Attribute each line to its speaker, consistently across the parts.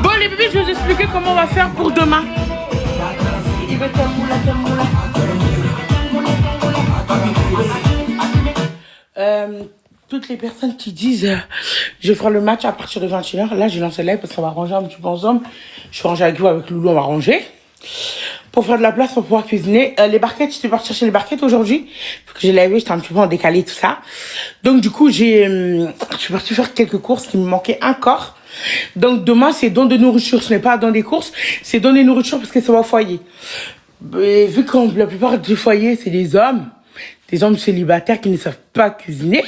Speaker 1: Bon les bébés, je vais vous expliquer comment on va faire pour demain. Toutes les personnes qui disent je ferai le match à partir de 21h, là j'ai lancé live parce qu'on va ranger un petit peu ensemble. Je suis rangée avec vous, avec Loulou, on va ranger. Pour faire de la place pour pouvoir cuisiner. Les barquettes, j'étais partie chercher les barquettes aujourd'hui. Parce que j'ai lavé, j'étais un petit peu en décalé, tout ça. Donc du coup, je suis partie faire quelques courses qui me manquaient encore. Donc demain, c'est don de nourriture. Ce n'est pas don des courses, c'est don des nourritures parce que ça va au foyer. Et vu que la plupart du foyer, c'est des hommes célibataires qui ne savent pas cuisiner.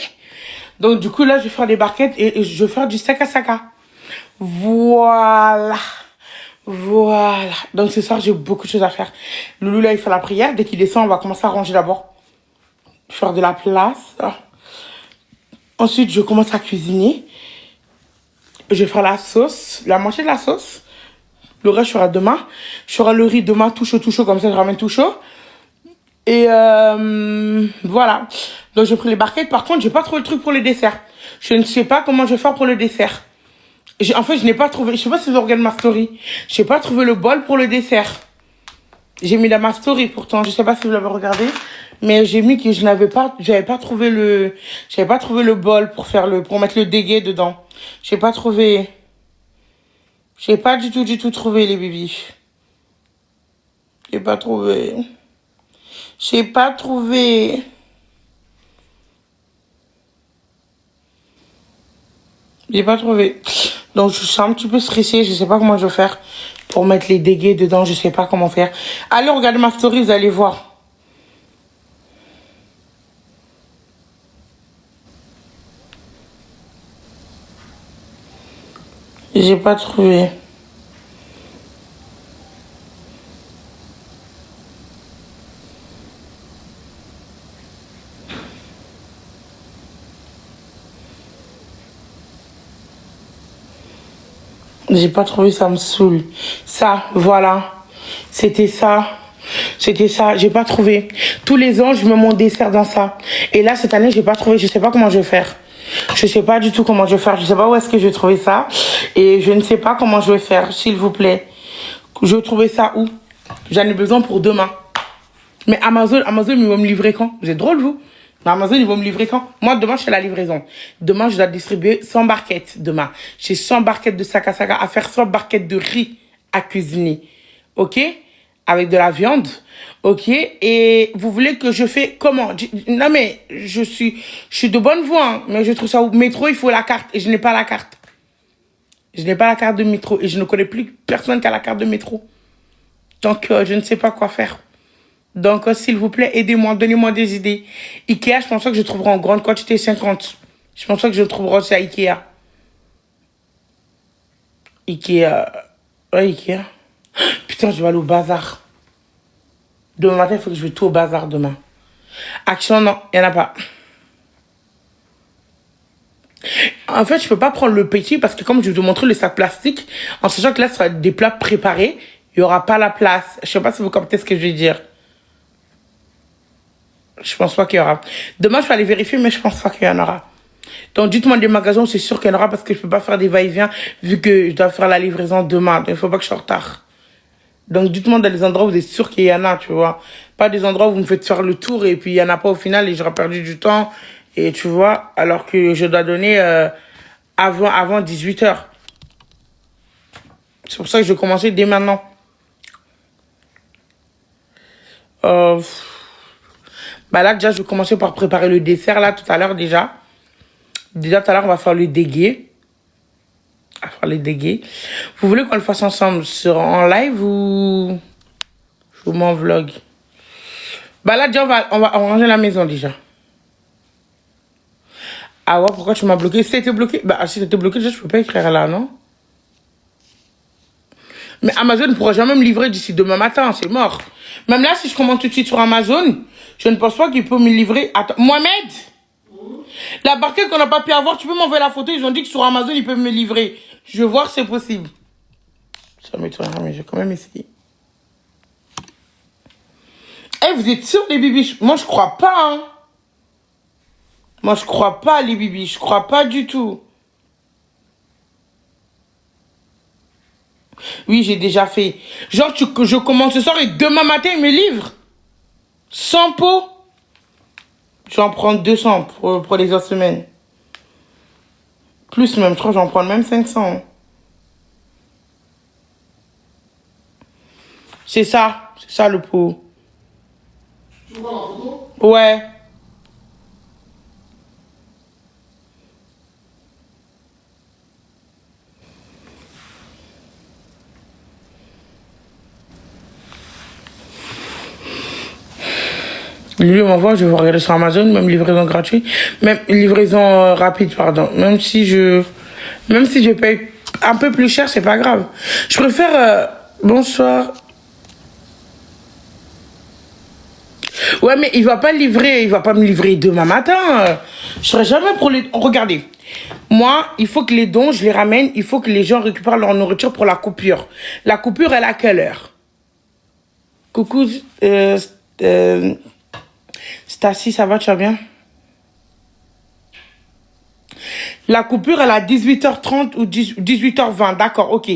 Speaker 1: Donc du coup, là, je vais faire des barquettes et je vais faire du saka. Voilà. Voilà. Donc ce soir, j'ai beaucoup de choses à faire. Loulou, là, il fait la prière. Dès qu'il descend, on va commencer à ranger d'abord. Faire de la place. Ensuite, je commence à cuisiner. Je vais faire la sauce, la moitié de la sauce. Le reste, je ferai demain. Je ferai le riz demain, tout chaud, comme ça, je ramène tout chaud. Et voilà. Donc, j'ai pris les barquettes. Par contre, j'ai pas trouvé le truc pour le dessert. Je ne sais pas comment je vais faire pour le dessert. En fait, je n'ai pas trouvé, je sais pas si vous regardez ma story. Je n'ai pas trouvé le bol pour le dessert. J'ai mis dans ma story pourtant, je sais pas si vous l'avez regardé. Mais j'ai mis que j'avais pas trouvé le bol pour pour mettre le dégué dedans. J'ai pas du tout trouvé les bébés. J'ai pas trouvé. Donc, je suis un petit peu stressée. Je sais pas comment je vais faire pour mettre les dégués dedans. Je sais pas comment faire. Allez, regardez ma story, vous allez voir. J'ai pas trouvé. J'ai pas trouvé, ça me saoule. Ça, voilà. C'était ça. J'ai pas trouvé. Tous les ans, je mets mon dessert dans ça. Et là, cette année, j'ai pas trouvé. Je sais pas comment je vais faire. Je sais pas du tout comment je vais faire. Je sais pas où est-ce que je vais trouver ça. Et je ne sais pas comment je vais faire, s'il vous plaît. Je vais trouver ça où? J'en ai besoin pour demain. Mais Amazon, ils vont me livrer quand? Vous êtes drôle, vous? Mais Amazon, ils vont me livrer quand? Moi, demain, je fais la livraison. Demain, je dois distribuer 100 barquettes. Demain, j'ai 100 barquettes de saka à faire, 100 barquettes de riz à cuisiner. OK? Avec de la viande. OK? Et vous voulez que je fais comment? Non, mais je suis de bonne voie, hein, mais je trouve ça au métro, il faut la carte. Et je n'ai pas la carte. Je n'ai pas la carte de métro. Et je ne connais plus personne qui a la carte de métro. Donc, je ne sais pas quoi faire. Donc, s'il vous plaît, aidez-moi, donnez-moi des idées. Ikea, je pense pas que je trouverai en grande quantité 50. Je pense pas que je trouverai aussi à Ikea. Ikea. Ouais, Ikea. Putain, je vais aller au bazar. Demain matin, il faut que je vais tout au bazar demain. Action, non, il n'y en a pas. En fait, je peux pas prendre le petit parce que comme je vais vous montrer le sac plastique, en sachant que là, ce sera des plats préparés, il n'y aura pas la place. Je sais pas si vous comprenez ce que je veux dire. Je pense pas qu'il y aura. Demain, je vais aller vérifier, mais je pense pas qu'il y en aura. Donc, dites-moi des magasins, c'est sûr qu'il y en aura parce que je peux pas faire des va-et-vient vu que je dois faire la livraison demain. Donc, il faut pas que je sois en retard. Donc, dites-moi dans les endroits où vous êtes sûr qu'il y en a, tu vois. Pas des endroits où vous me faites faire le tour et puis il y en a pas au final et j'aurai perdu du temps. Et tu vois, alors que je dois donner avant 18h. C'est pour ça que je vais commencer dès maintenant. Bah là, déjà, je vais commencer par préparer le dessert, là, tout à l'heure, déjà. Déjà, tout à l'heure, on va faire le dégué. On va faire le dégué. Vous voulez qu'on le fasse ensemble en live ou je vous mets en vlog? Bah là, déjà, on va ranger la maison, déjà. Ah ouais, pourquoi tu m'as bloqué? Si t'étais bloqué, bah si t'étais bloqué, déjà, je peux pas écrire là, non? Mais Amazon ne pourra jamais me livrer d'ici demain matin, c'est mort. Même là, si je commande tout de suite sur Amazon, je ne pense pas qu'il peut me livrer. Attends, Mohamed, la barquette qu'on n'a pas pu avoir, tu peux m'envoyer la photo? Ils ont dit que sur Amazon, ils peuvent me livrer. Je vais voir si c'est possible. Ça m'étonne, mais je vais quand même essayer. Eh, vous êtes sûrs, les bibiches? Moi, je crois pas, hein. Moi, je crois pas, les bibiches. Je crois pas du tout. Oui, j'ai déjà fait. Genre, je commence ce soir et demain matin, ils me livrent. 100 pots. Je vais en prendre 200 pour les autres semaines. Plus même, je crois que j'en prends même 500. C'est ça le pot.
Speaker 2: Tu vois la photo?
Speaker 1: Ouais. Lui m'envoie, je vais regarder sur Amazon, même livraison gratuite, même livraison rapide, pardon. Même si je paye un peu plus cher, c'est pas grave. Je préfère, bonsoir. Ouais, mais il va pas me livrer demain matin. Je serai jamais pour les... Regardez, moi, il faut que les dons, je les ramène, il faut que les gens récupèrent leur nourriture pour la coupure. La coupure, elle est à quelle heure? Coucou, Stacy, ça va, tu vas bien? La coupure, elle est à 18h30 ou 18h20, d'accord, ok.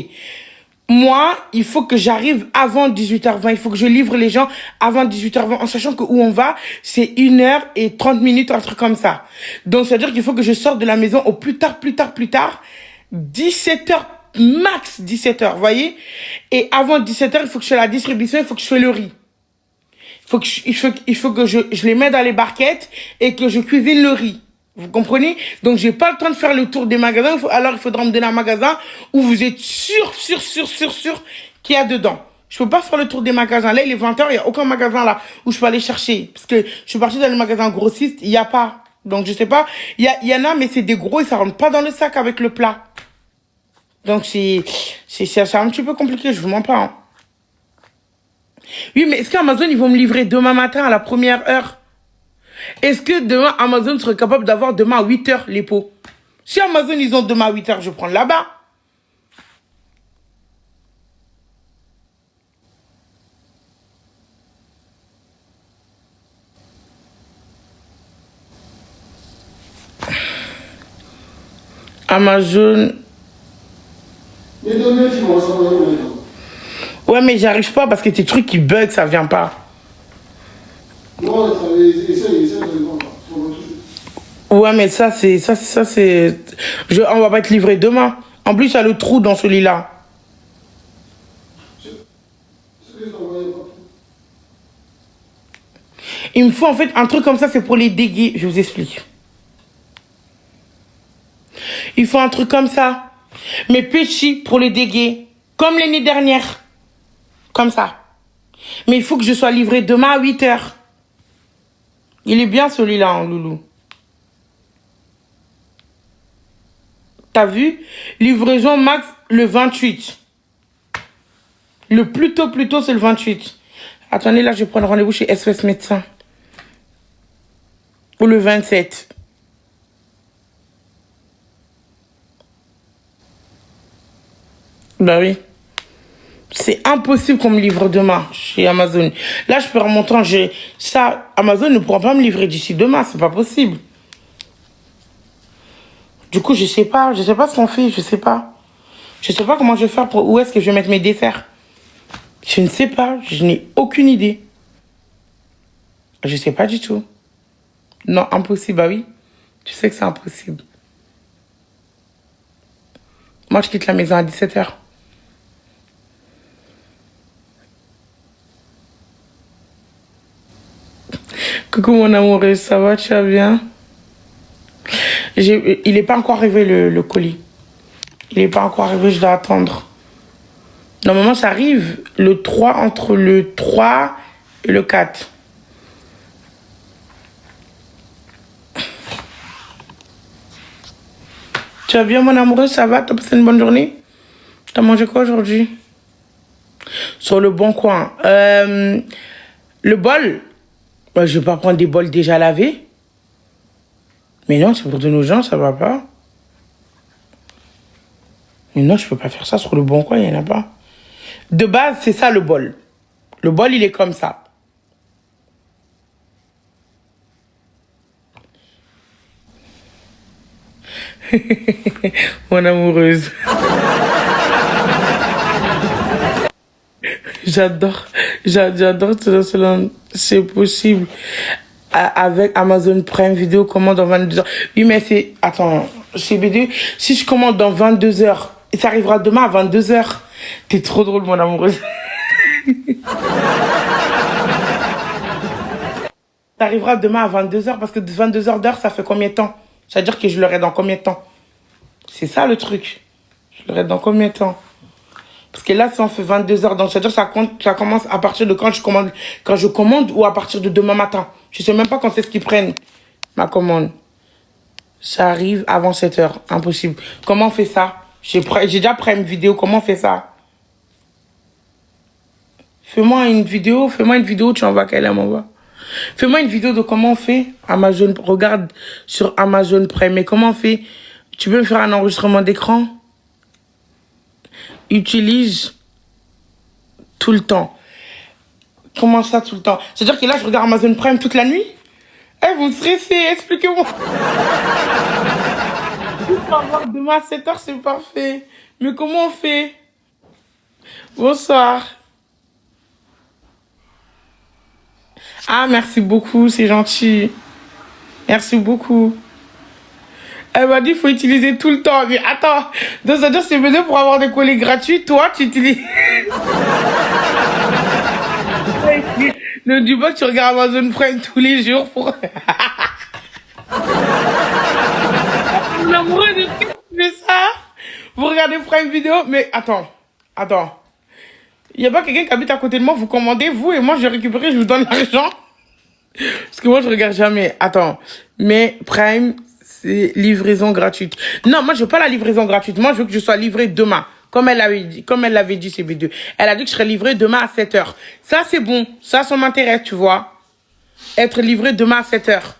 Speaker 1: Moi, il faut que j'arrive avant 18h20. Il faut que je livre les gens avant 18h20, en sachant que où on va, c'est 1h30, un truc comme ça. Donc, c'est-à-dire qu'il faut que je sorte de la maison au plus tard, 17h, max 17h, vous voyez? Et avant 17h, il faut que je fasse la distribution, il faut que je fasse le riz. Il faut que je les mets dans les barquettes et que je cuisine le riz. Vous comprenez? Donc, j'ai pas le temps de faire le tour des magasins. Alors, il faudra me donner un magasin où vous êtes sûr qu'il y a dedans. Je peux pas faire le tour des magasins. Là, il est 20h, il y a aucun magasin là où je peux aller chercher. Parce que je suis partie dans le magasin grossiste, il y a pas. Donc, je sais pas. Il y en a, mais c'est des gros et ça rentre pas dans le sac avec le plat. Donc, c'est un petit peu compliqué, je vous mens pas, hein. Oui, mais est-ce qu'Amazon, ils vont me livrer demain matin à la première heure? Est-ce que demain, Amazon serait capable d'avoir demain à 8h les pots? Si Amazon, ils ont demain à 8h, je prends là-bas. Amazon.
Speaker 2: Mais demain, tu vas recevoir où les gens?
Speaker 1: Ouais, mais j'arrive pas parce que tes trucs qui bug, ça vient pas.
Speaker 2: Non, essaye de les vendre.
Speaker 1: Ouais, mais ça, c'est... On va pas être livré demain. En plus, il y a le trou dans celui-là. Il me faut en fait un truc comme ça, c'est pour les déguer. Je vous explique. Il faut un truc comme ça. Mais petit pour les déguer. Comme l'année dernière. Comme ça. Mais il faut que je sois livré demain à 8h. Il est bien celui-là, hein, Loulou. T'as vu? Livraison max le 28. Le plus tôt, c'est le 28. Attendez, là, je vais prendre rendez-vous chez SOS Médecin. Ou le 27. Bah oui. C'est impossible qu'on me livre demain chez Amazon. Là, je peux remonter. Ça, Amazon ne pourra pas me livrer d'ici demain. C'est pas possible. Du coup, je sais pas ce qu'on fait. Je sais pas comment je vais faire pour où est-ce que je vais mettre mes desserts. Je ne sais pas. Je n'ai aucune idée. Je sais pas du tout. Non, impossible. Bah oui. Tu sais que c'est impossible. Moi, je quitte la maison à 17h. Coucou mon amour, ça va, tu vas bien? Il n'est pas encore arrivé le colis. Il n'est pas encore arrivé, je dois attendre. Normalement, ça arrive le 3, entre le 3 et le 4. Tu vas bien mon amoureux, ça va? T'as passé une bonne journée? T'as mangé quoi aujourd'hui? Sur le bon coin. Le bol. Je ne vais pas prendre des bols déjà lavés. Mais non, c'est pour de nos gens, ça va pas. Mais non, je peux pas faire ça sur le bon coin, il n'y en a pas. De base, c'est ça le bol. Le bol, il est comme ça. Mon amoureuse. J'adore cela. C'est possible. Avec Amazon Prime Video, commande dans 22 heures. Oui, mais c'est... Attends, chez BD, si je commande dans 22 heures, ça arrivera demain à 22 heures. T'es trop drôle, mon amoureuse. Ça arrivera demain à 22 heures parce que 22 heures d'heure, ça fait combien de temps? C'est-à-dire que je l'aurai dans combien de temps? C'est ça le truc. Je l'aurai dans combien de temps? Parce que là, si on fait 22 heures, donc c'est-à-dire que ça commence à partir de quand je commande ou à partir de demain matin. Je sais même pas quand est-ce qu'ils prennent ma commande. Ça arrive avant 7 heures. Impossible. Comment on fait ça? J'ai déjà Prime Vidéo. Comment on fait ça? Fais-moi une vidéo, tu envoies qu'elle m'envoie. Fais-moi une vidéo de comment on fait Amazon. Regarde sur Amazon Prime. Mais comment on fait? Tu peux me faire un enregistrement d'écran? Utilise tout le temps. Comment ça, tout le temps? C'est-à-dire que là, je regarde Amazon Prime toute la nuit? Eh, vous me stressez, expliquez-moi. Demain à 7 heures, c'est parfait. Mais comment on fait? Bonsoir. Ah, merci beaucoup, c'est gentil. Merci beaucoup. Elle m'a dit qu'il faut utiliser tout le temps. Mais attends, donc c'est-à-dire c'est besoin pour avoir des collets gratuits, toi, tu utilises... Ne dis pas que tu regardes Amazon Prime tous les jours pour... Mon amoureux, de qui tu fais ça? Vous regardez Prime Vidéo, mais attends. Il n'y a pas quelqu'un qui habite à côté de moi, vous commandez, vous, et moi je récupère, je vous donne l'argent. Parce que moi je regarde jamais. Attends, mais Prime, c'est livraison gratuite. Non, moi je veux pas la livraison gratuite. Moi je veux que je sois livrée demain. Comme elle l'avait dit, CB2. Elle a dit que je serais livrée demain à 7 heures. Ça c'est bon, ça m'intéresse, tu vois. Être livrée demain à 7 heures.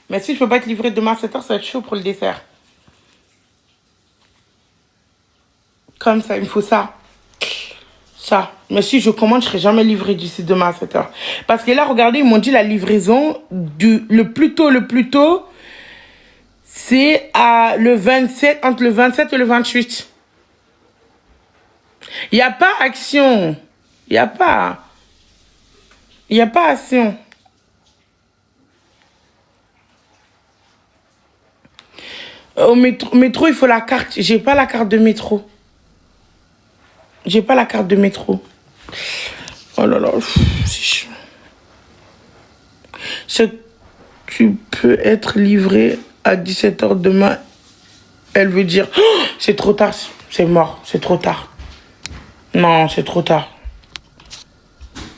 Speaker 1: Mais si je peux pas être livrée demain à 7 heures, ça va être chaud pour le dessert. Comme ça, il me faut ça. Ça. Mais si je commande, je serai jamais livrée d'ici demain à 7 heures. Parce que là, regardez, ils m'ont dit la livraison le plus tôt, c'est entre le 27 et le 28. Il n'y a pas action. Il n'y a pas action. Au métro, il faut la carte. J'ai pas la carte de métro. Oh là là, c'est chiant. Tu peux être livré à 17 heures demain. Elle veut dire, oh, c'est trop tard, c'est mort, c'est trop tard. Non, c'est trop tard.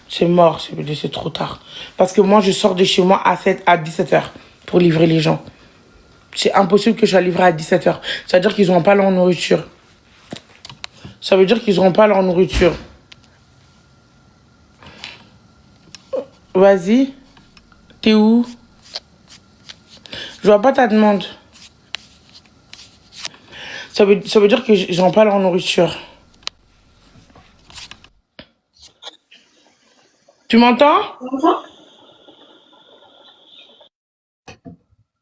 Speaker 1: C'est mort, c'est trop tard. Parce que moi, je sors de chez moi à 17 heures pour livrer les gens. C'est impossible que je sois livré à 17 heures. Ça veut dire qu'ils n'auront pas leur nourriture. Vas-y. T'es où? Je vois pas ta demande. Ça veut dire qu'ils n'auront pas leur nourriture. Tu m'entends?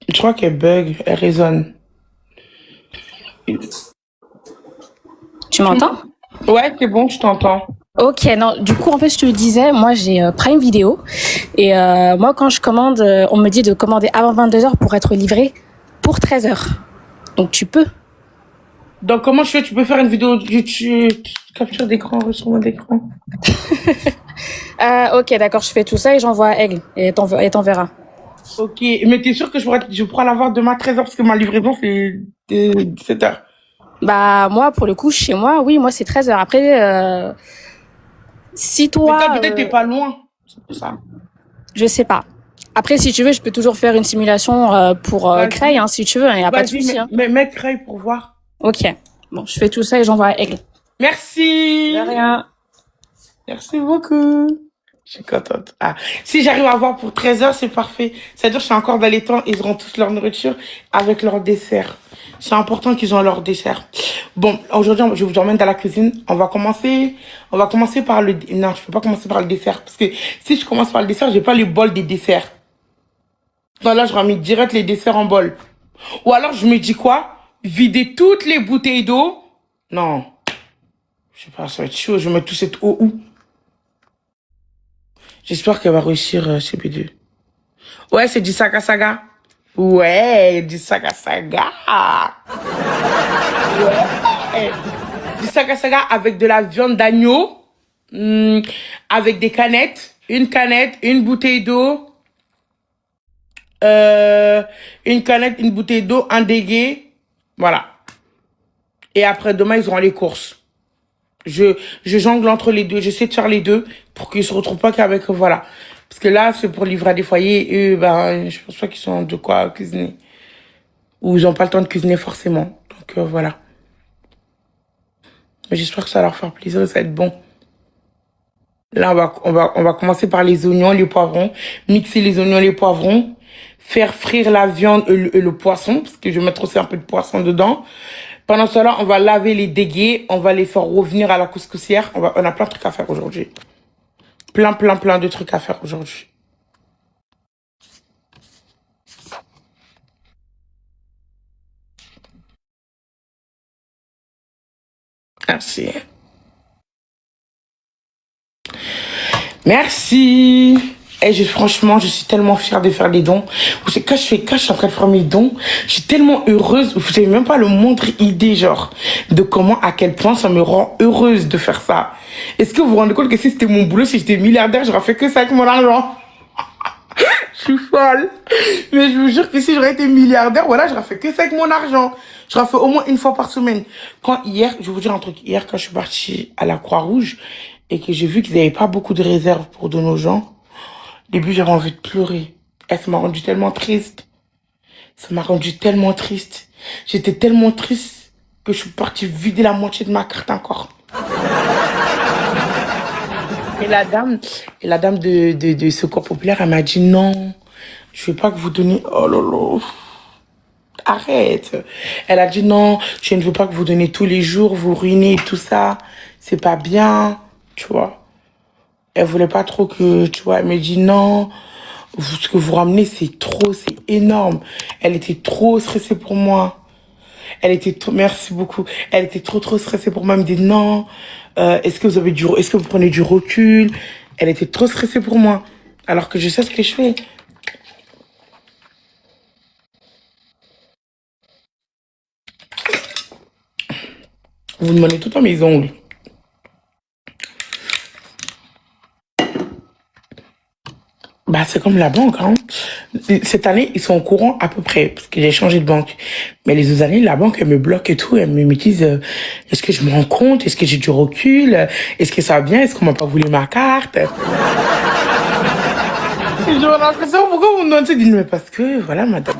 Speaker 1: Je crois qu'elle bug, elle résonne.
Speaker 3: Tu m'entends?
Speaker 1: Ouais, c'est bon, je t'entends.
Speaker 3: Ok, non, du coup, en fait, je te le disais, moi, j'ai Prime Video. Et moi, quand je commande, on me dit de commander avant 22 heures pour être livré pour 13 heures. Donc, tu peux.
Speaker 1: Donc, comment je fais? Tu peux faire une vidéo capture d'écran, enregistrement d'écran.
Speaker 3: Ok, d'accord, je fais tout ça et j'envoie à Aigle. Et t'enverras.
Speaker 1: Ok, mais t'es sûr que je pourrai l'avoir demain à 13h parce que ma livraison, c'est 17h.
Speaker 3: Bah, moi, pour le coup, chez moi, oui, moi, c'est 13 heures. Après, si toi...
Speaker 1: Mais toi, peut-être t'es pas loin. C'est pour ça.
Speaker 3: Je sais pas. Après, si tu veux, je peux toujours faire une simulation pour Cray, hein, si tu veux. Il n'y a pas de souci.
Speaker 1: Mais mets Cray pour voir.
Speaker 3: Ok. Bon, je fais tout ça et j'envoie à Aigle.
Speaker 1: Merci.
Speaker 3: De rien.
Speaker 1: Merci beaucoup. Je suis contente. Ah, si j'arrive à voir pour 13h, c'est parfait. C'est-à-dire que je suis encore dans les temps, ils auront tous leur nourriture avec leur dessert. C'est important qu'ils ont leur dessert. Bon, aujourd'hui, je vous emmène dans la cuisine. On va commencer par le... Non, je peux pas commencer par le dessert. Parce que si je commence par le dessert, j'ai pas les bols des desserts. Donc là, je remets direct les desserts en bol. Ou alors je me dis quoi? Vider toutes les bouteilles d'eau? Non. Je sais pas, ça va être chaud. Je vais mettre toute cette eau où? J'espère qu'elle va réussir CP2. Ouais, c'est du saga saga. Ouais, du saga saga. Ouais. Du saga saga avec de la viande d'agneau. Avec des canettes. Une canette, une bouteille d'eau. Une canette, une bouteille d'eau, un dégué. Voilà. Et après, demain, ils auront les courses. Je jongle entre les deux. J'essaie de faire les deux pour qu'ils se retrouvent pas qu'avec, voilà. Parce que là, c'est pour livrer à des foyers. Et eux, ben, je pense pas qu'ils ont de quoi cuisiner. Ou ils ont pas le temps de cuisiner forcément. Donc, voilà. Mais j'espère que ça va leur faire plaisir et ça va être bon. Là, on va commencer par les oignons, les poivrons. Mixer les oignons, les poivrons. Faire frire la viande et le poisson. Parce que je vais mettre aussi un peu de poisson dedans. Pendant cela, on va laver les dégués. On va les faire revenir à la couscoussière. On a plein de trucs à faire aujourd'hui. Plein de trucs à faire aujourd'hui. Merci. Merci. Et franchement, je suis tellement fière de faire des dons. Vous savez, quand je suis en train de faire mes dons, je suis tellement heureuse. Vous n'avez même pas le moindre idée, genre, de comment, à quel point ça me rend heureuse de faire ça. Est-ce que vous vous rendez compte que si c'était mon boulot, si j'étais milliardaire, j'aurais fait que ça avec mon argent? Je suis folle. Mais je vous jure que si j'aurais été milliardaire, voilà, j'aurais fait que ça avec mon argent. J'aurais fait au moins une fois par semaine. Je vais vous dire un truc. Hier, quand je suis partie à la Croix-Rouge et que j'ai vu qu'ils n'avaient pas beaucoup de réserves pour donner aux gens, au début, j'avais envie de pleurer. Et ça m'a rendu tellement triste. Ça m'a rendu tellement triste. J'étais tellement triste que je suis partie vider la moitié de ma carte encore. Et la dame de Secours Populaire, elle m'a dit non, je veux pas que vous donniez. Oh là là. Arrête. Elle a dit non, je ne veux pas que vous donniez tous les jours, vous ruinez tout ça. C'est pas bien, tu vois. Elle voulait pas trop que, tu vois, elle me dit non, ce que vous ramenez, c'est trop, c'est énorme. Elle était trop stressée pour moi. Merci beaucoup. Elle était trop stressée pour moi. Elle me dit non, est-ce que vous prenez du recul? Elle était trop stressée pour moi. Alors que je sais ce que je fais. Vous demandez tout le temps mes ongles. Bah, c'est comme la banque, hein. Cette année, ils sont au courant à peu près, parce que j'ai changé de banque. Mais les autres années, la banque, elle me bloque et tout. Elle me disent, est-ce que je me rends compte? Est-ce que j'ai du recul? Est-ce que ça va bien? Est-ce qu'on m'a pas voulu ma carte? J'ai l'impression, pourquoi vous me demandez ça? Mais parce que, voilà, madame.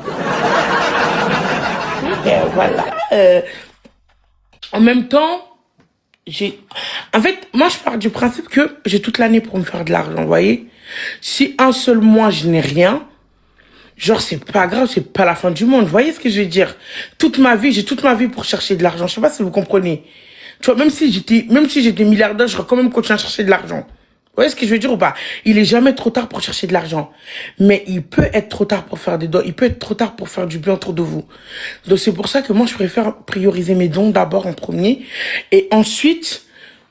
Speaker 1: Et voilà. En même temps, en fait, moi, je pars du principe que j'ai toute l'année pour me faire de l'argent, vous voyez? Si un seul mois, je n'ai rien, genre, c'est pas grave, c'est pas la fin du monde. Vous voyez ce que je veux dire? J'ai toute ma vie pour chercher de l'argent. Je sais pas si vous comprenez. Tu vois, même si j'étais milliardaire, j'aurais quand même continué à chercher de l'argent. Vous voyez ce que je veux dire ou pas? Il est jamais trop tard pour chercher de l'argent. Mais il peut être trop tard pour faire des dons. Il peut être trop tard pour faire du bien autour de vous. Donc, c'est pour ça que moi, je préfère prioriser mes dons d'abord en premier. Et ensuite,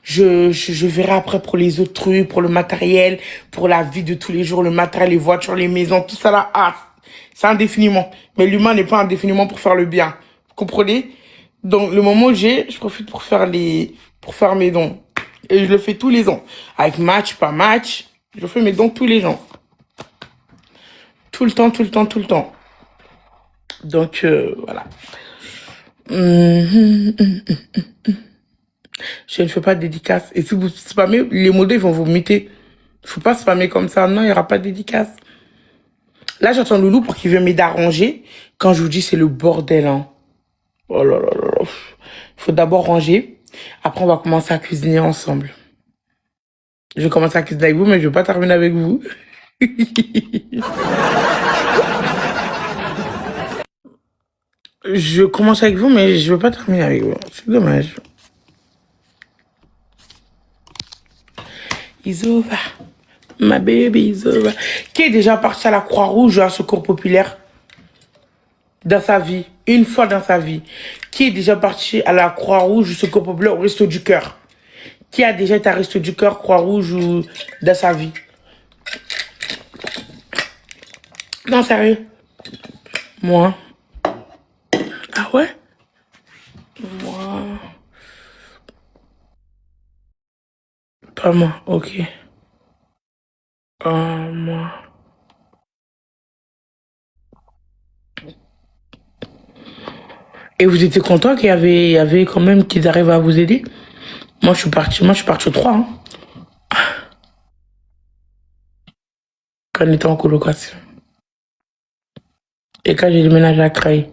Speaker 1: je verrai après pour les autres trucs, pour le matériel, pour la vie de tous les jours, le matériel, les voitures, les maisons, tout ça là. Ah, c'est indéfiniment. Mais l'humain n'est pas indéfiniment pour faire le bien. Vous comprenez? Donc, le moment où je profite pour faire mes dons. Et je le fais tous les ans. Avec match, pas match. Je fais mes dons tous les ans. Tout le temps. Donc, voilà. Je ne fais pas de dédicace. Et si vous spammez, les modèles vont vous muter. Il faut pas spammer comme ça. Non, il n'y aura pas de dédicace. Là, j'attends Loulou pour qu'il vienne m'aider à ranger. Quand je vous dis, c'est le bordel, hein. Oh là là là là. Il faut d'abord ranger. Après, on va commencer à cuisiner ensemble. Je vais commencer à cuisiner avec vous, mais je ne vais pas terminer avec vous. Je commence avec vous, mais je ne veux pas terminer avec vous. C'est dommage. Isova, ma baby Isova. Qui est déjà parti à la Croix-Rouge ou à Secours Populaire? dans sa vie, une fois dans sa vie, qui est déjà parti à la Croix-Rouge, au Secours Populaire, au Resto du Cœur? Qui a déjà été à Resto du Cœur, Croix-Rouge ou dans sa vie? Non, sérieux. Moi. Ah ouais? Moi. Pas moi, ok. Moi. Et vous étiez content il y avait quand même qu'ils arrivent à vous aider? Moi, je suis parti au 3, hein. Quand on était en colocation. Et quand j'ai déménagé à Creil.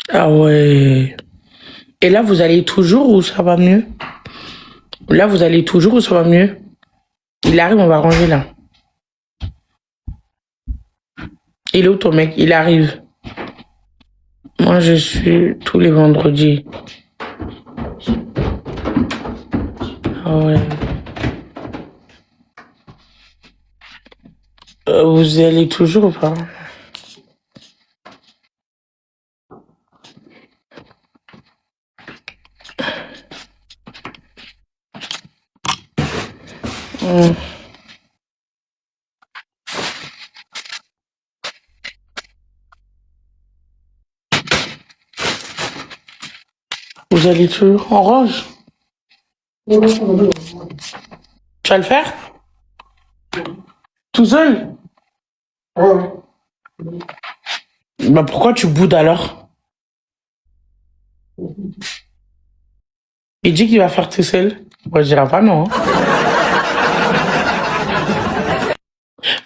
Speaker 1: Ah ouais. Et là, vous allez toujours ou ça va mieux? Là, vous allez toujours ou ça va mieux? Il arrive, on va ranger là. Il est où ton mec? Il arrive. Moi, je suis tous les vendredis. Ah ouais. Vous y allez toujours ou pas? Vous allez toujours en range?
Speaker 2: Non, non, non, non.
Speaker 1: Tu vas le faire? Tout seul?
Speaker 2: Ouais.
Speaker 1: Bah pourquoi tu boudes alors? Il dit qu'il va faire tout seul. Moi je dirais pas non, hein.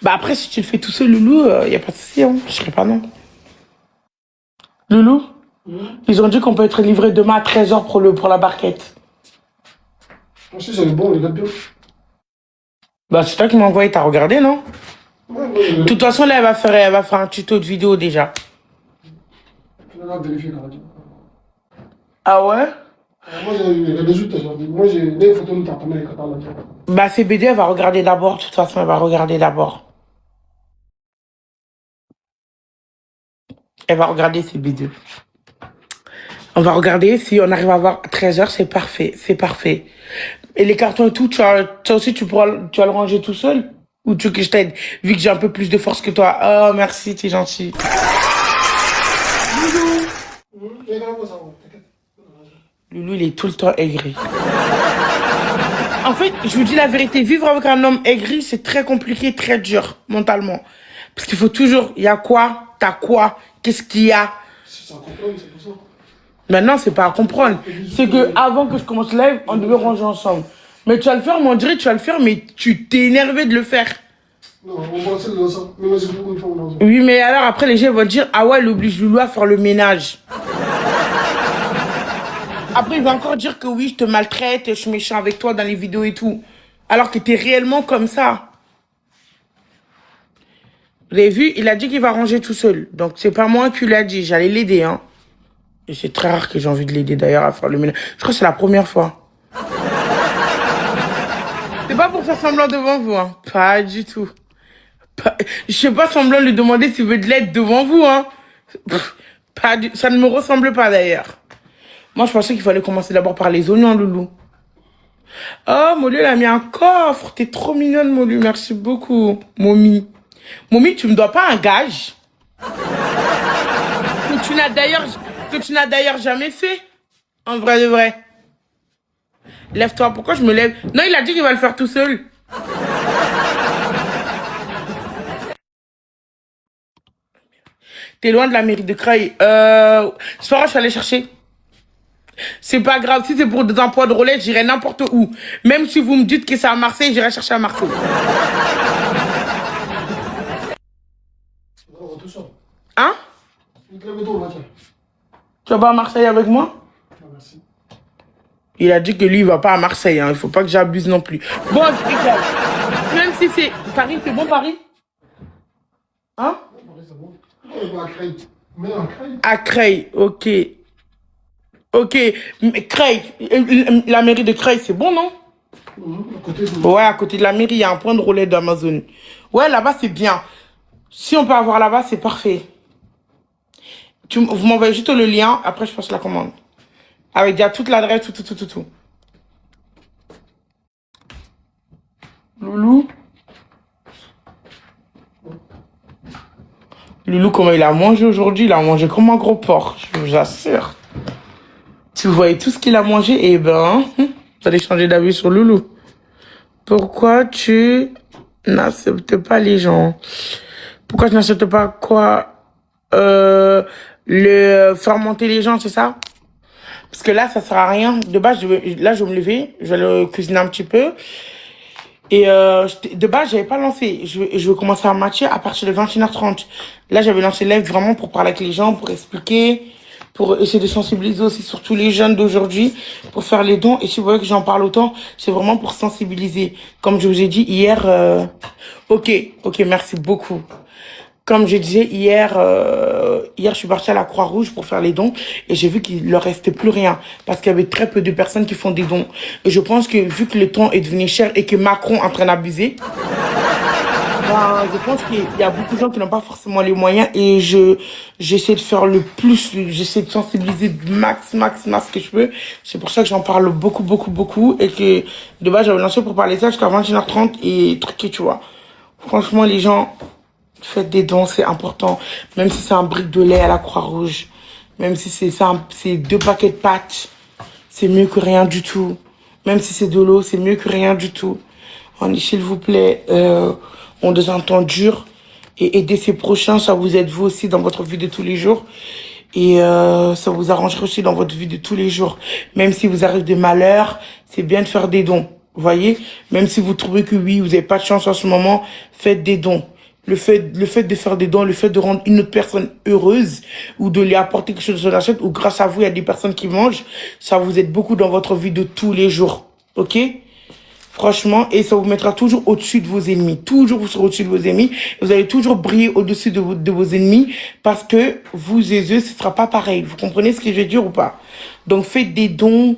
Speaker 1: Bah après si tu le fais tout seul, Loulou, y a pas de souci, hein. Je dirais pas non. Loulou, ils ont dit qu'on peut être livré demain à 13h pour la barquette.
Speaker 2: Si c'est bon, on les a bien.
Speaker 1: Bah c'est toi qui m'as envoyé, t'as regardé, non?
Speaker 2: Ouais,
Speaker 1: De toute façon là elle va faire un tuto de vidéo déjà.
Speaker 2: on va vérifier la radio.
Speaker 1: Ah ouais?
Speaker 2: Moi, j'ai des outils. Moi, j'ai des photos de ta caméra qui parlent.
Speaker 1: Bah CBD elle va regarder d'abord, de toute façon elle va regarder d'abord. Elle va regarder CBD. On va regarder si on arrive à avoir 13h, c'est parfait, c'est parfait. Et les cartons et tout, toi aussi tu vas le ranger tout seul? Ou tu veux que je t'aide? Vu que j'ai un peu plus de force que toi. Oh merci, t'es gentil. Loulou, il est tout le temps aigri. En fait, je vous dis la vérité, vivre avec un homme aigri, c'est très compliqué, très dur, mentalement. Parce qu'il faut toujours, il y a quoi? T'as quoi? Qu'est-ce qu'il y a?
Speaker 2: C'est ça, comprendre, c'est pour ça.
Speaker 1: Maintenant, c'est pas à comprendre. C'est que avant que je commence live, on devait ranger ensemble. Mais tu vas le faire, mais on dirait que tu vas le faire, mais tu t'es énervé de le faire.
Speaker 2: Non, on va essayer de ça. Mais moi, c'est beaucoup de fois, on a.
Speaker 1: Oui, mais alors après, les gens vont dire, ah ouais, elle oblige Loulou à faire le ménage. Après, il va encore dire que oui, je te maltraite, je suis méchant avec toi dans les vidéos et tout. Alors que t'es réellement comme ça. Vous avez vu, il a dit qu'il va ranger tout seul. Donc, c'est pas moi qui lui a dit, j'allais l'aider, hein. Et c'est très rare que j'ai envie de l'aider d'ailleurs à faire le ménage. Je crois que c'est la première fois. C'est pas pour faire semblant devant vous, hein. Pas du tout. Je sais pas semblant lui demander s'il veut de l'aide devant vous, hein. Ça ne me ressemble pas d'ailleurs. Moi, je pensais qu'il fallait commencer d'abord par les oignons, Loulou. Oh, Molu, elle a mis un coffre. T'es trop mignonne, Molu. Merci beaucoup, Momi. Momi, tu me dois pas un gage que tu n'as d'ailleurs jamais fait. En vrai de vrai. Lève-toi. Pourquoi je me lève? Non, il a dit qu'il va le faire tout seul. T'es loin de la mairie de Creil. C'est pas grave, je suis allée chercher. C'est pas grave. Si c'est pour des emplois de relais, j'irai n'importe où. Même si vous me dites que c'est à Marseille, j'irai chercher à Marseille.
Speaker 2: Tout ça.
Speaker 1: Hein?
Speaker 2: Tu
Speaker 1: vas pas à Marseille avec moi?
Speaker 2: Merci.
Speaker 1: Il a dit que lui, il va pas à Marseille. Hein. Il faut pas que j'abuse non plus. Bon, je rigole. Même si c'est... Paris, c'est bon, Paris? Hein?
Speaker 2: Paris, c'est bon. On va à Creil. Mais en Creil.
Speaker 1: À Creil, ok. Ok, mais Creil, la mairie de Creil, c'est bon, non?
Speaker 2: À côté de...
Speaker 1: Ouais, à côté de la mairie, il y a un point de relais d'Amazon. Ouais, là-bas, c'est bien. Si on peut avoir là-bas, c'est parfait. Vous m'envoyez juste le lien, après je passe la commande. Avec déjà toute l'adresse, tout. Loulou. Loulou, comment il a mangé aujourd'hui? Il a mangé comme un gros porc, je vous assure. Si vous voyez tout ce qu'il a mangé, eh ben, vous allez changer d'avis sur Loulou. Pourquoi tu n'acceptes pas les gens? Pourquoi je n'accepte pas quoi? Faire monter les gens, c'est ça? Parce que là, ça sert à rien. De base, là, je vais me lever, je vais le cuisiner un petit peu. Et de base, j'avais pas lancé. Je vais commencer à matcher à partir de 21h30. Là, j'avais lancé live vraiment pour parler avec les gens, pour expliquer, pour essayer de sensibiliser aussi surtout les jeunes d'aujourd'hui, pour faire les dons. Et si vous voyez que j'en parle autant, c'est vraiment pour sensibiliser. Comme je vous ai dit hier, ok, merci beaucoup. Comme je disais hier, je suis partie à la Croix-Rouge pour faire les dons et j'ai vu qu'il leur restait plus rien parce qu'il y avait très peu de personnes qui font des dons. Et je pense que vu que le temps est devenu cher et que Macron est en train d'abuser, ben, je pense qu'il y a beaucoup de gens qui n'ont pas forcément les moyens et j'essaie de faire le plus, j'essaie de sensibiliser du max que je peux. C'est pour ça que j'en parle beaucoup et que de base j'avais lancé pour parler de ça jusqu'à 21h30 et truqué, tu vois. Franchement, les gens... Faites des dons, c'est important. Même si c'est un brick de lait à la Croix-Rouge. Même si c'est 2 paquets de pâtes. C'est mieux que rien du tout. Même si c'est de l'eau, c'est mieux que rien du tout. On dit, s'il vous plaît, on des temps durs. Et aider ses prochains, ça vous aide vous aussi dans votre vie de tous les jours. Et ça vous arrangerait aussi dans votre vie de tous les jours. Même si vous arrive des malheurs, c'est bien de faire des dons. Vous voyez? Même si vous trouvez que oui, vous n'avez pas de chance en ce moment, faites des dons. Le fait de faire des dons, le fait de rendre une autre personne heureuse ou de lui apporter quelque chose de son assiette ou grâce à vous, il y a des personnes qui mangent, ça vous aide beaucoup dans votre vie de tous les jours. Ok? Franchement, et ça vous mettra toujours au-dessus de vos ennemis. Toujours vous serez au-dessus de vos ennemis. Vous allez toujours briller au-dessus de vos ennemis parce que vous et eux, ce sera pas pareil. Vous comprenez ce que je veux dire ou pas? Donc faites des dons.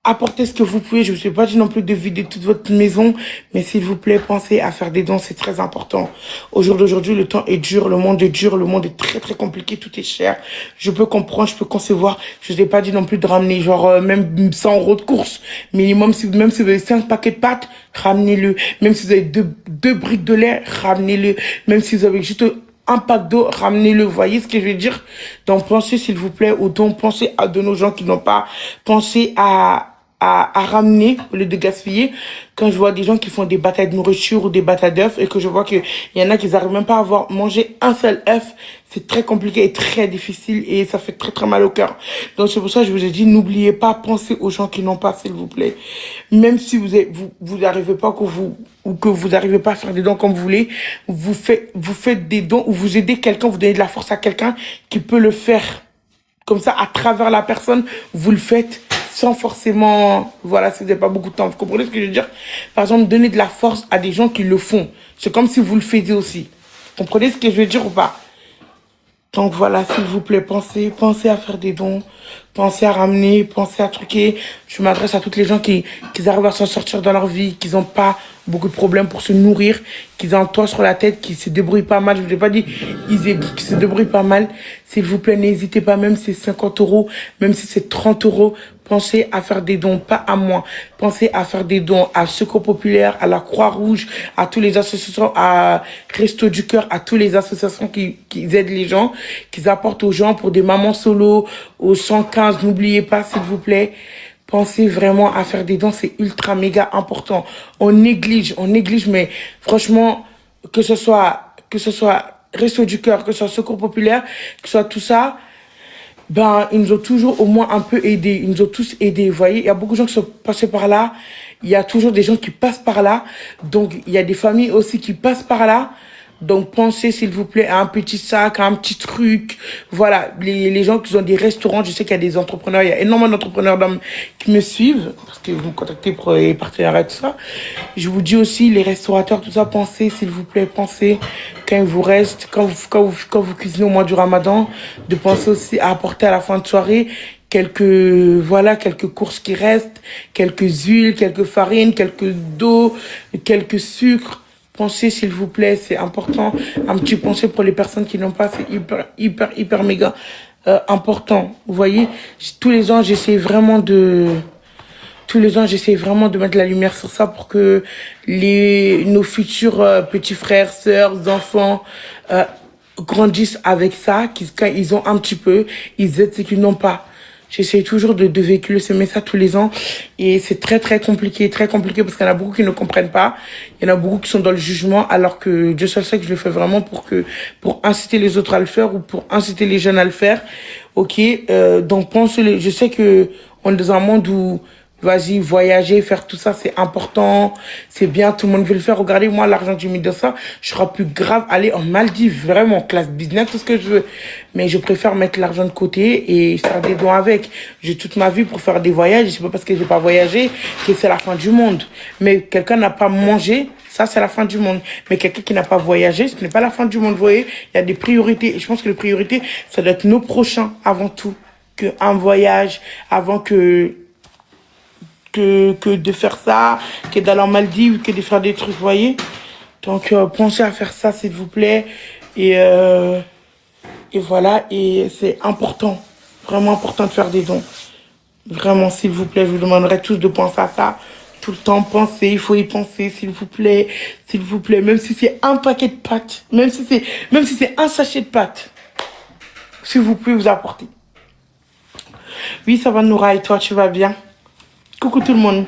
Speaker 1: Apportez ce que vous pouvez. Je ne vous ai pas dit non plus de vider toute votre maison, mais s'il vous plaît, pensez à faire des dons, c'est très important. Au jour d'aujourd'hui, le temps est dur, le monde est très compliqué, tout est cher. Je peux comprendre, je peux concevoir. Je vous ai pas dit non plus de ramener genre même 100 € de course. Minimum, même si vous avez 5 paquets de pâtes, ramenez-le. Même si vous avez deux briques de lait, ramenez-le. Même si vous avez juste un pack d'eau, ramenez-le. Vous voyez ce que je veux dire? Donc, pensez, s'il vous plaît, aux dons. Pensez à de nos gens qui n'ont pas. Pensez à ramener au lieu de gaspiller. Quand je vois des gens qui font des batailles de nourriture ou des batailles d'œufs et que je vois qu'il y en a qui n'arrivent même pas à avoir mangé un seul œuf, c'est très compliqué et très difficile et ça fait très mal au cœur. Donc c'est pour ça que je vous ai dit, n'oubliez pas, pensez aux gens qui n'ont pas, s'il vous plaît. Même si vous n'arrivez pas ou que vous n'arrivez pas à faire des dons comme vous voulez, vous faites des dons ou vous aidez quelqu'un, vous donnez de la force à quelqu'un qui peut le faire. Comme ça, à travers la personne, vous le faites sans forcément, voilà, si vous n'avez pas beaucoup de temps. Vous comprenez ce que je veux dire? Par exemple, donner de la force à des gens qui le font. C'est comme si vous le faisiez aussi. Vous comprenez ce que je veux dire ou pas? Donc voilà, s'il vous plaît, pensez à faire des dons, pensez à ramener, pensez à truquer. Je m'adresse à toutes les gens qui arrivent à s'en sortir dans leur vie, qui n'ont pas beaucoup de problèmes pour se nourrir, qui ont un toit sur la tête, qui se débrouillent pas mal. Je vous ai pas dit, qui se débrouillent pas mal. S'il vous plaît, n'hésitez pas, même si c'est 50 €, même si c'est 30 €, pensez à faire des dons, pas à moi. Pensez à faire des dons à Secours Populaire, à la Croix-Rouge, à toutes les associations, à Resto du Cœur, à toutes les associations qui aident les gens, qui apportent aux gens pour des mamans solo, au 115. N'oubliez pas, s'il vous plaît. Pensez vraiment à faire des dons, c'est ultra méga important. On néglige, mais franchement, que ce soit Resto du Cœur, que ce soit Secours Populaire, que ce soit tout ça, ben, ils nous ont toujours au moins un peu aidés. Ils nous ont tous aidés, vous voyez. Il y a beaucoup de gens qui sont passés par là. Il y a toujours des gens qui passent par là. Donc, il y a des familles aussi qui passent par là. Donc, pensez, s'il vous plaît, à un petit sac, à un petit truc. Voilà, les gens qui ont des restaurants, je sais qu'il y a des entrepreneurs, il y a énormément d'entrepreneurs d'hommes qui me suivent, parce que vous me contactez pour les partenariats, tout ça. Je vous dis aussi, les restaurateurs, tout ça, pensez, s'il vous plaît, pensez, quand il vous reste, quand vous cuisinez au mois du Ramadan, de penser aussi à apporter à la fin de soirée quelques courses qui restent, quelques huiles, quelques farines, quelques d'eau, quelques sucres. Pensez, s'il vous plaît, c'est important. Un petit pensée pour les personnes qui n'ont pas, c'est hyper méga important. Vous voyez, tous les ans, j'essaie vraiment de mettre la lumière sur ça pour que nos futurs petits frères, sœurs, enfants grandissent avec ça, quand ils ont un petit peu, ils aident ceux qui n'ont pas. J'essaie toujours de véhiculer ce message tous les ans et c'est très compliqué parce qu'il y en a beaucoup qui ne comprennent pas. Il y en a beaucoup qui sont dans le jugement alors que Dieu seul sait que je le fais vraiment pour inciter les autres à le faire ou pour inciter les jeunes à le faire. Ok, donc je sais que on est dans un monde où vas-y, voyager, faire tout ça, c'est important, c'est bien, tout le monde veut le faire. Regardez, moi, l'argent que j'ai mis dans ça, je serais plus grave aller en Maldives, vraiment, classe business, tout ce que je veux. Mais je préfère mettre l'argent de côté et faire des dons avec. J'ai toute ma vie pour faire des voyages, et c'est pas parce que j'ai pas voyagé que c'est la fin du monde. Mais quelqu'un n'a pas mangé, ça, c'est la fin du monde. Mais quelqu'un qui n'a pas voyagé, ce n'est pas la fin du monde. Vous voyez, il y a des priorités. Et je pense que les priorités, ça doit être nos prochains avant tout. Qu'un voyage, avant que de faire ça, que d'aller en Maldives, que de faire des trucs, vous voyez. Donc, pensez à faire ça, s'il vous plaît. Et voilà, et c'est important, vraiment important de faire des dons. Vraiment, s'il vous plaît, je vous demanderai tous de penser à ça. Tout le temps, pensez, il faut y penser, s'il vous plaît, même si c'est un paquet de pâtes, même si c'est un sachet de pâtes, si vous pouvez vous apporter. Oui, ça va, Noura, et toi, tu vas bien? Coucou tout le monde.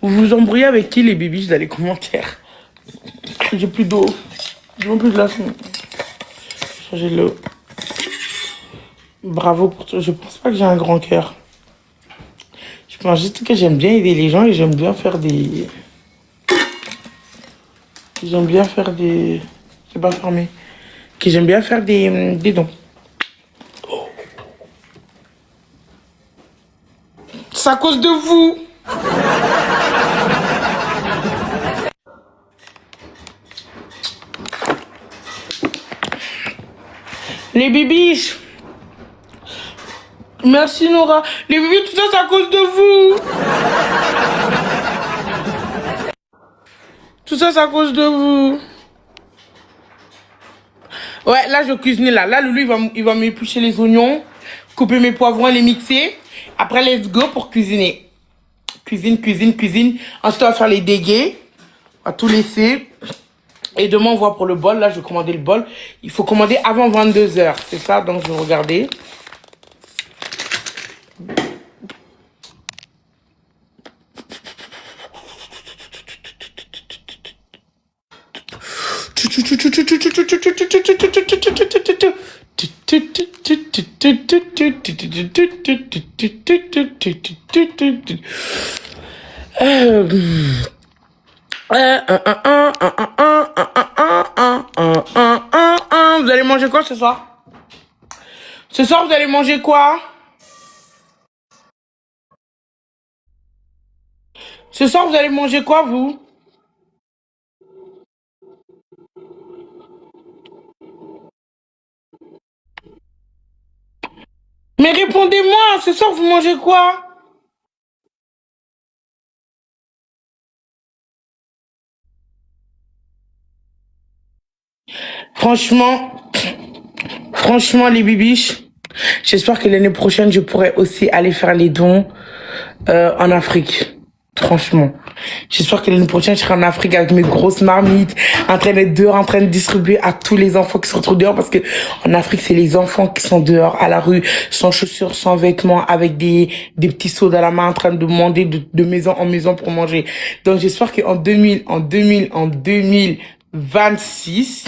Speaker 1: Vous vous embrouillez avec qui, les bébés, dans les commentaires? J'ai plus d'eau. J'ai même plus de la changer l'eau. Bravo pour toi. Je pense pas que j'ai un grand cœur. Je pense juste que j'aime bien aider les gens et j'aime bien faire des... C'est pas fermé. Que j'aime bien faire des dons. C'est à cause de vous. Les bibiches. Merci Nora. Les bibiches, tout ça c'est à cause de vous. Tout ça c'est à cause de vous. Ouais, là je cuisine là. Là Loulou il va m'éplucher les oignons, couper mes poivrons, les mixer. Après, let's go pour cuisiner. Cuisine. Ensuite, on va faire les dégâts. On va tout laisser. Et demain, on voit pour le bol. Là, je vais commander le bol. Il faut commander avant 22h. C'est ça, donc je vais regarder. Vous allez manger quoi ce soir? Ce soir, vous allez manger quoi? Ce soir, vous allez manger quoi, vous? Mais répondez-moi, ce soir, vous mangez quoi? Franchement, les bibiches, j'espère que l'année prochaine, je pourrai aussi aller faire les dons en Afrique. Franchement. J'espère que l'année prochaine, je serai en Afrique avec mes grosses marmites, en train d'être dehors, en train de distribuer à tous les enfants qui se retrouvent dehors, parce que en Afrique, c'est les enfants qui sont dehors, à la rue, sans chaussures, sans vêtements, avec des petits seaux dans la main, en train de demander de maison en maison pour manger. Donc, j'espère qu'en 2026,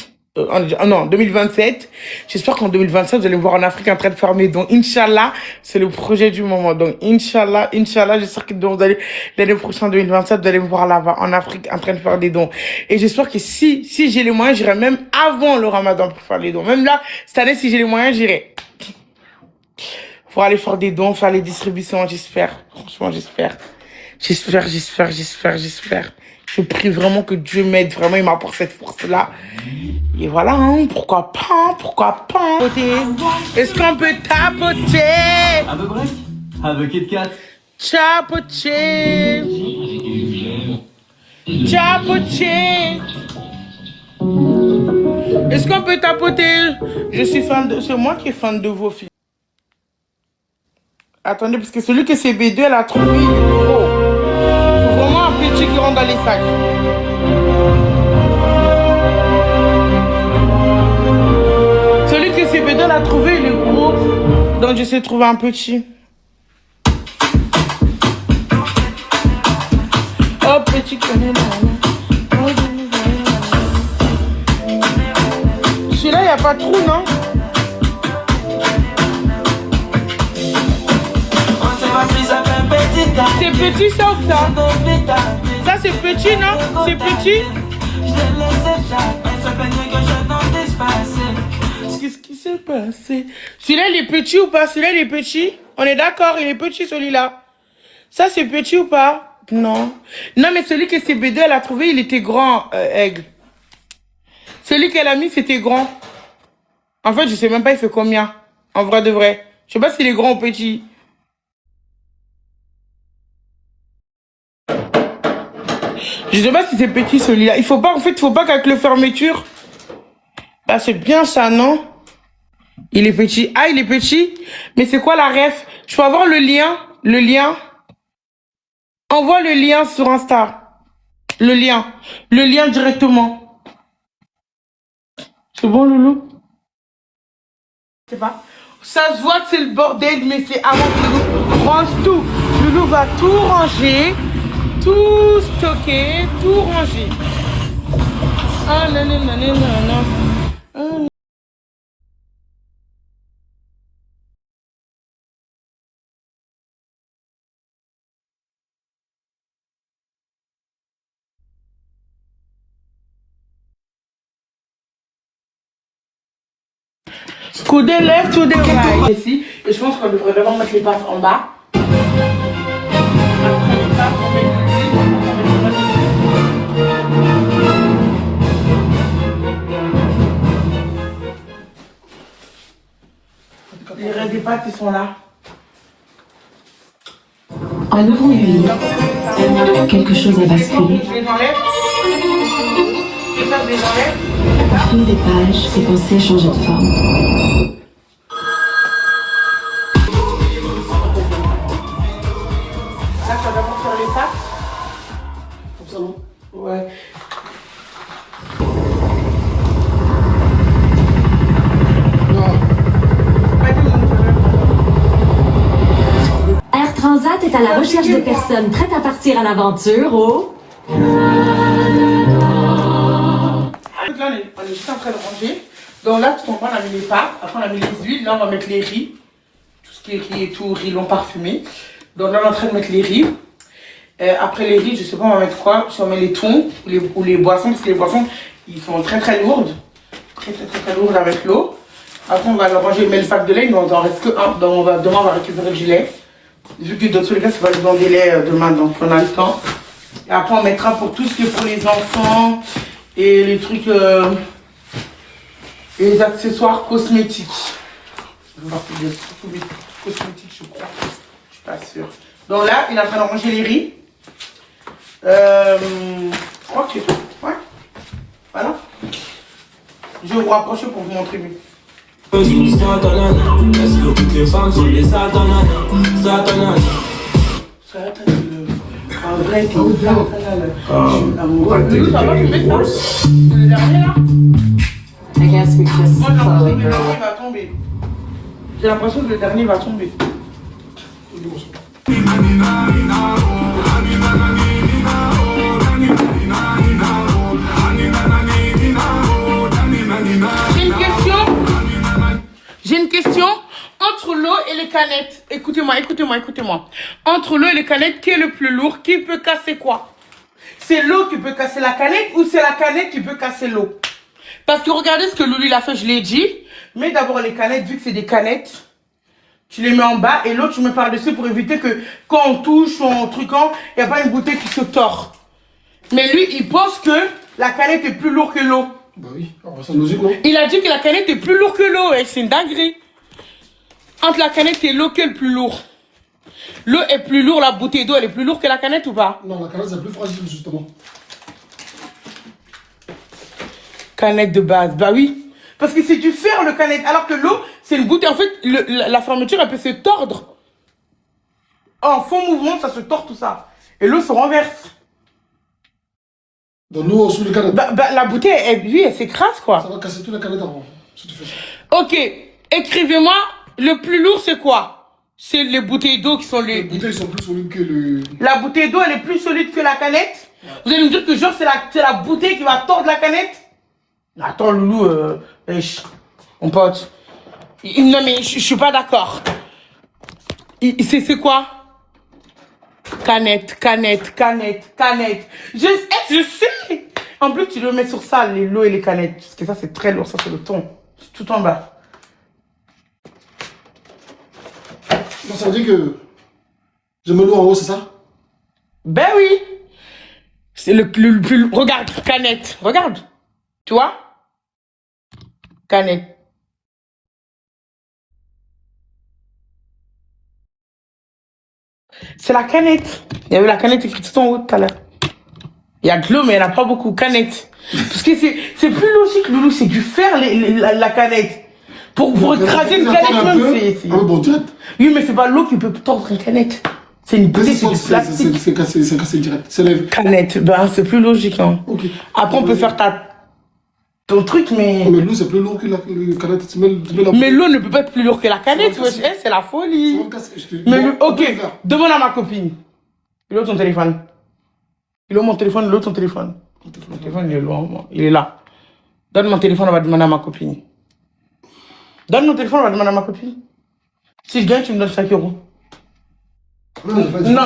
Speaker 1: non, 2027. J'espère qu'en 2027, vous allez me voir en Afrique en train de faire mes dons. Inch'Allah, c'est le projet du moment. Donc, Inch'Allah, j'espère que vous allez, l'année prochaine, 2027, vous allez me voir là-bas en Afrique en train de faire des dons. Et j'espère que si j'ai les moyens, j'irai même avant le Ramadan pour faire les dons. Même là, cette année, si j'ai les moyens, j'irai. Pour aller faire des dons, faire les distributions, j'espère. Franchement, j'espère. J'espère. Je prie vraiment que Dieu m'aide, vraiment, il m'apporte cette force-là. Et voilà, hein, pourquoi pas. Est-ce qu'on peut tapoter?
Speaker 4: Un peu break? Avec Kit Kat.
Speaker 1: Tapoter. Est-ce qu'on peut tapoter? Je suis fan de... C'est moi qui est fan de vos filles. Attendez, parce que celui que c'est B2, elle a trouvé, il est gros. Faut vraiment un petit qui rentre dans les sacs. Celui que c'est B2, elle a trouvé, il est gros. Donc j'essaie de trouver un petit. Oh, petit connaît. Celui-là, il n'y a pas de trou, non? C'est petit ça ou ça? Ça c'est petit, non? C'est petit? Qu'est-ce qui s'est passé? Celui-là il est petit ou pas? Celui-là il est petit? On est d'accord, il est petit celui-là. Ça c'est petit ou pas? Non. Non mais celui que CB2 elle a trouvé, il était grand, Aigle. Celui qu'elle a mis c'était grand. En fait je sais même pas il fait combien. En vrai de vrai. Je sais pas s'il est grand ou petit. Je sais pas si c'est petit celui-là. Il faut pas, en fait, il faut pas qu'avec le fermeture. Bah, c'est bien ça, non? Il est petit. Ah, il est petit? Mais c'est quoi la ref? Je peux avoir le lien? Le lien? Envoie le lien sur Insta. Le lien. Le lien directement. C'est bon, Loulou? Je sais pas. Ça se voit que c'est le bordel, mais c'est avant que Loulou range tout. Loulou va tout ranger. Tout stocké, tout rangé. Ah non, non, non, non, non. Ah, non. Coude left, coude right. Ici, et je pense qu'on devrait d'abord mettre les pattes en bas. Après les pattes, on met les restes des pâtes, ils sont là.
Speaker 5: En ouvrant l'huile, quelque chose a basculé.
Speaker 1: Je les enlève. Je les enlève.
Speaker 5: Au fil des pages, ses pensées changeaient de forme.
Speaker 1: Là, tu vas d'abord faire les pâtes. Comme ça, non? Ouais.
Speaker 5: Air Transat est à la recherche de personnes prêtes à partir à l'aventure au...
Speaker 1: Là, on est juste en train de ranger. Donc là, tout en bas, on a mis les pâtes. Après, on a mis les huiles. Là, on va mettre les riz. Tout ce qui est riz et tout, riz long parfumé. Donc là, on est en train de mettre les riz. Après les riz, je sais pas, on va mettre quoi? Si on met les thons ou les boissons, parce que les boissons, ils sont très très lourdes. Très lourdes avec l'eau. Après, on va ranger, mais le sac de lait, il n'en reste que un. Donc demain, on va récupérer du lait. Vu que dans tous les cas, c'est pas le des lait demain, donc on a le temps. Et après, on mettra pour tout ce qui est pour les enfants et les trucs, les accessoires cosmétiques. Je vais voir si il y a cosmétiques, je crois. Je suis pas sûre. Donc là, il est en train de ranger les riz. Je crois que c'est tout. Ouais. Voilà. Je vais vous rapprocher pour vous montrer mieux.
Speaker 6: Est-ce que toutes les femmes sont des satanades?
Speaker 1: En vrai, t'es une satanade. Je suis amoureux. Ça va, tu mets ça? Le dernier là?
Speaker 5: I guess we just
Speaker 1: Moi, j'ai l'impression que le dernier va tomber. J'ai l'impression que le dernier va tomber. canettes, écoutez-moi. Entre l'eau et les canettes, qui est le plus lourd? Qui peut casser quoi? C'est l'eau qui peut casser la canette ou c'est la canette qui peut casser l'eau? Parce que regardez ce que Loulou il a fait, je l'ai dit. Mets d'abord les canettes, vu que c'est des canettes. Tu les mets en bas et l'autre tu mets par-dessus pour éviter que quand on touche ou en truquant, il n'y a pas une bouteille qui se tord. Mais lui, il pense que la canette est plus lourde que l'eau.
Speaker 2: Bah oui, c'est logique, non?
Speaker 1: Il a dit que la canette est plus lourde que l'eau et c'est une dinguerie. Entre la canette et l'eau, quel est le plus lourd? L'eau est plus lourde, la bouteille d'eau, elle est plus lourde que la canette ou pas?
Speaker 2: Non, la canette c'est plus fragile justement.
Speaker 1: Canette de base, bah oui. Parce que c'est du fer le canette, alors que l'eau, c'est une bouteille. En fait, la fermeture, elle peut se tordre. En faux mouvement, ça se tord tout ça. Et l'eau se renverse.
Speaker 2: Donc l'eau sous les canettes.
Speaker 1: La bouteille, elle s'écrase quoi.
Speaker 2: Ça va casser toutes les canettes avant, si tu fais ça.
Speaker 1: Ok, écrivez-moi, le plus lourd c'est quoi? C'est les bouteilles d'eau qui sont les...
Speaker 2: Les bouteilles sont plus solides que le...
Speaker 1: La bouteille d'eau, elle est plus solide que la canette. Ouais. Vous allez me dire que genre c'est la bouteille qui va tordre la canette? Attends Loulou, mon pote. Non mais je suis pas d'accord. C'est quoi? Canette. Je sais. En plus tu le mets sur ça, l'eau et les canettes. Parce que ça c'est très lourd, ça c'est le thon. C'est tout en bas.
Speaker 2: Donc ça veut dire que je mets l'eau en haut, c'est ça?
Speaker 1: Ben oui. C'est le plus... Regarde, canette. Regarde. Tu vois? Canette. C'est la canette. Il y avait la canette écrite tout en haut tout à l'heure. Il y a de l'eau, mais il n'y en a pas beaucoup. Canette. Parce que c'est plus logique, Loulou. C'est du fer, la canette. Pour écraser une canette, même, c'est...
Speaker 2: Un bon direct.
Speaker 1: Oui, mais c'est pas l'eau qui peut tordre une canette. C'est une bouteille, c'est du plastique.
Speaker 2: C'est cassé direct. C'est les...
Speaker 1: Canette. Ben, c'est plus logique, hein.
Speaker 2: Ok.
Speaker 1: Après, on peut faire ton truc, mais...
Speaker 2: Mais l'eau, c'est plus lourd que la canette. Tu mets
Speaker 1: mais l'eau ne peut pas être plus lourde que la canette. C'est la folie. Mais ok, demande à ma copine. Il est où ton téléphone? Il est où mon téléphone? Il est où ton téléphone? Mon téléphone, il est loin. Il est là. Donne mon téléphone, on va demander à ma copine. Donne mon téléphone, on va demander à ma copine. Si je gagne, tu me donnes 5 euros. Non.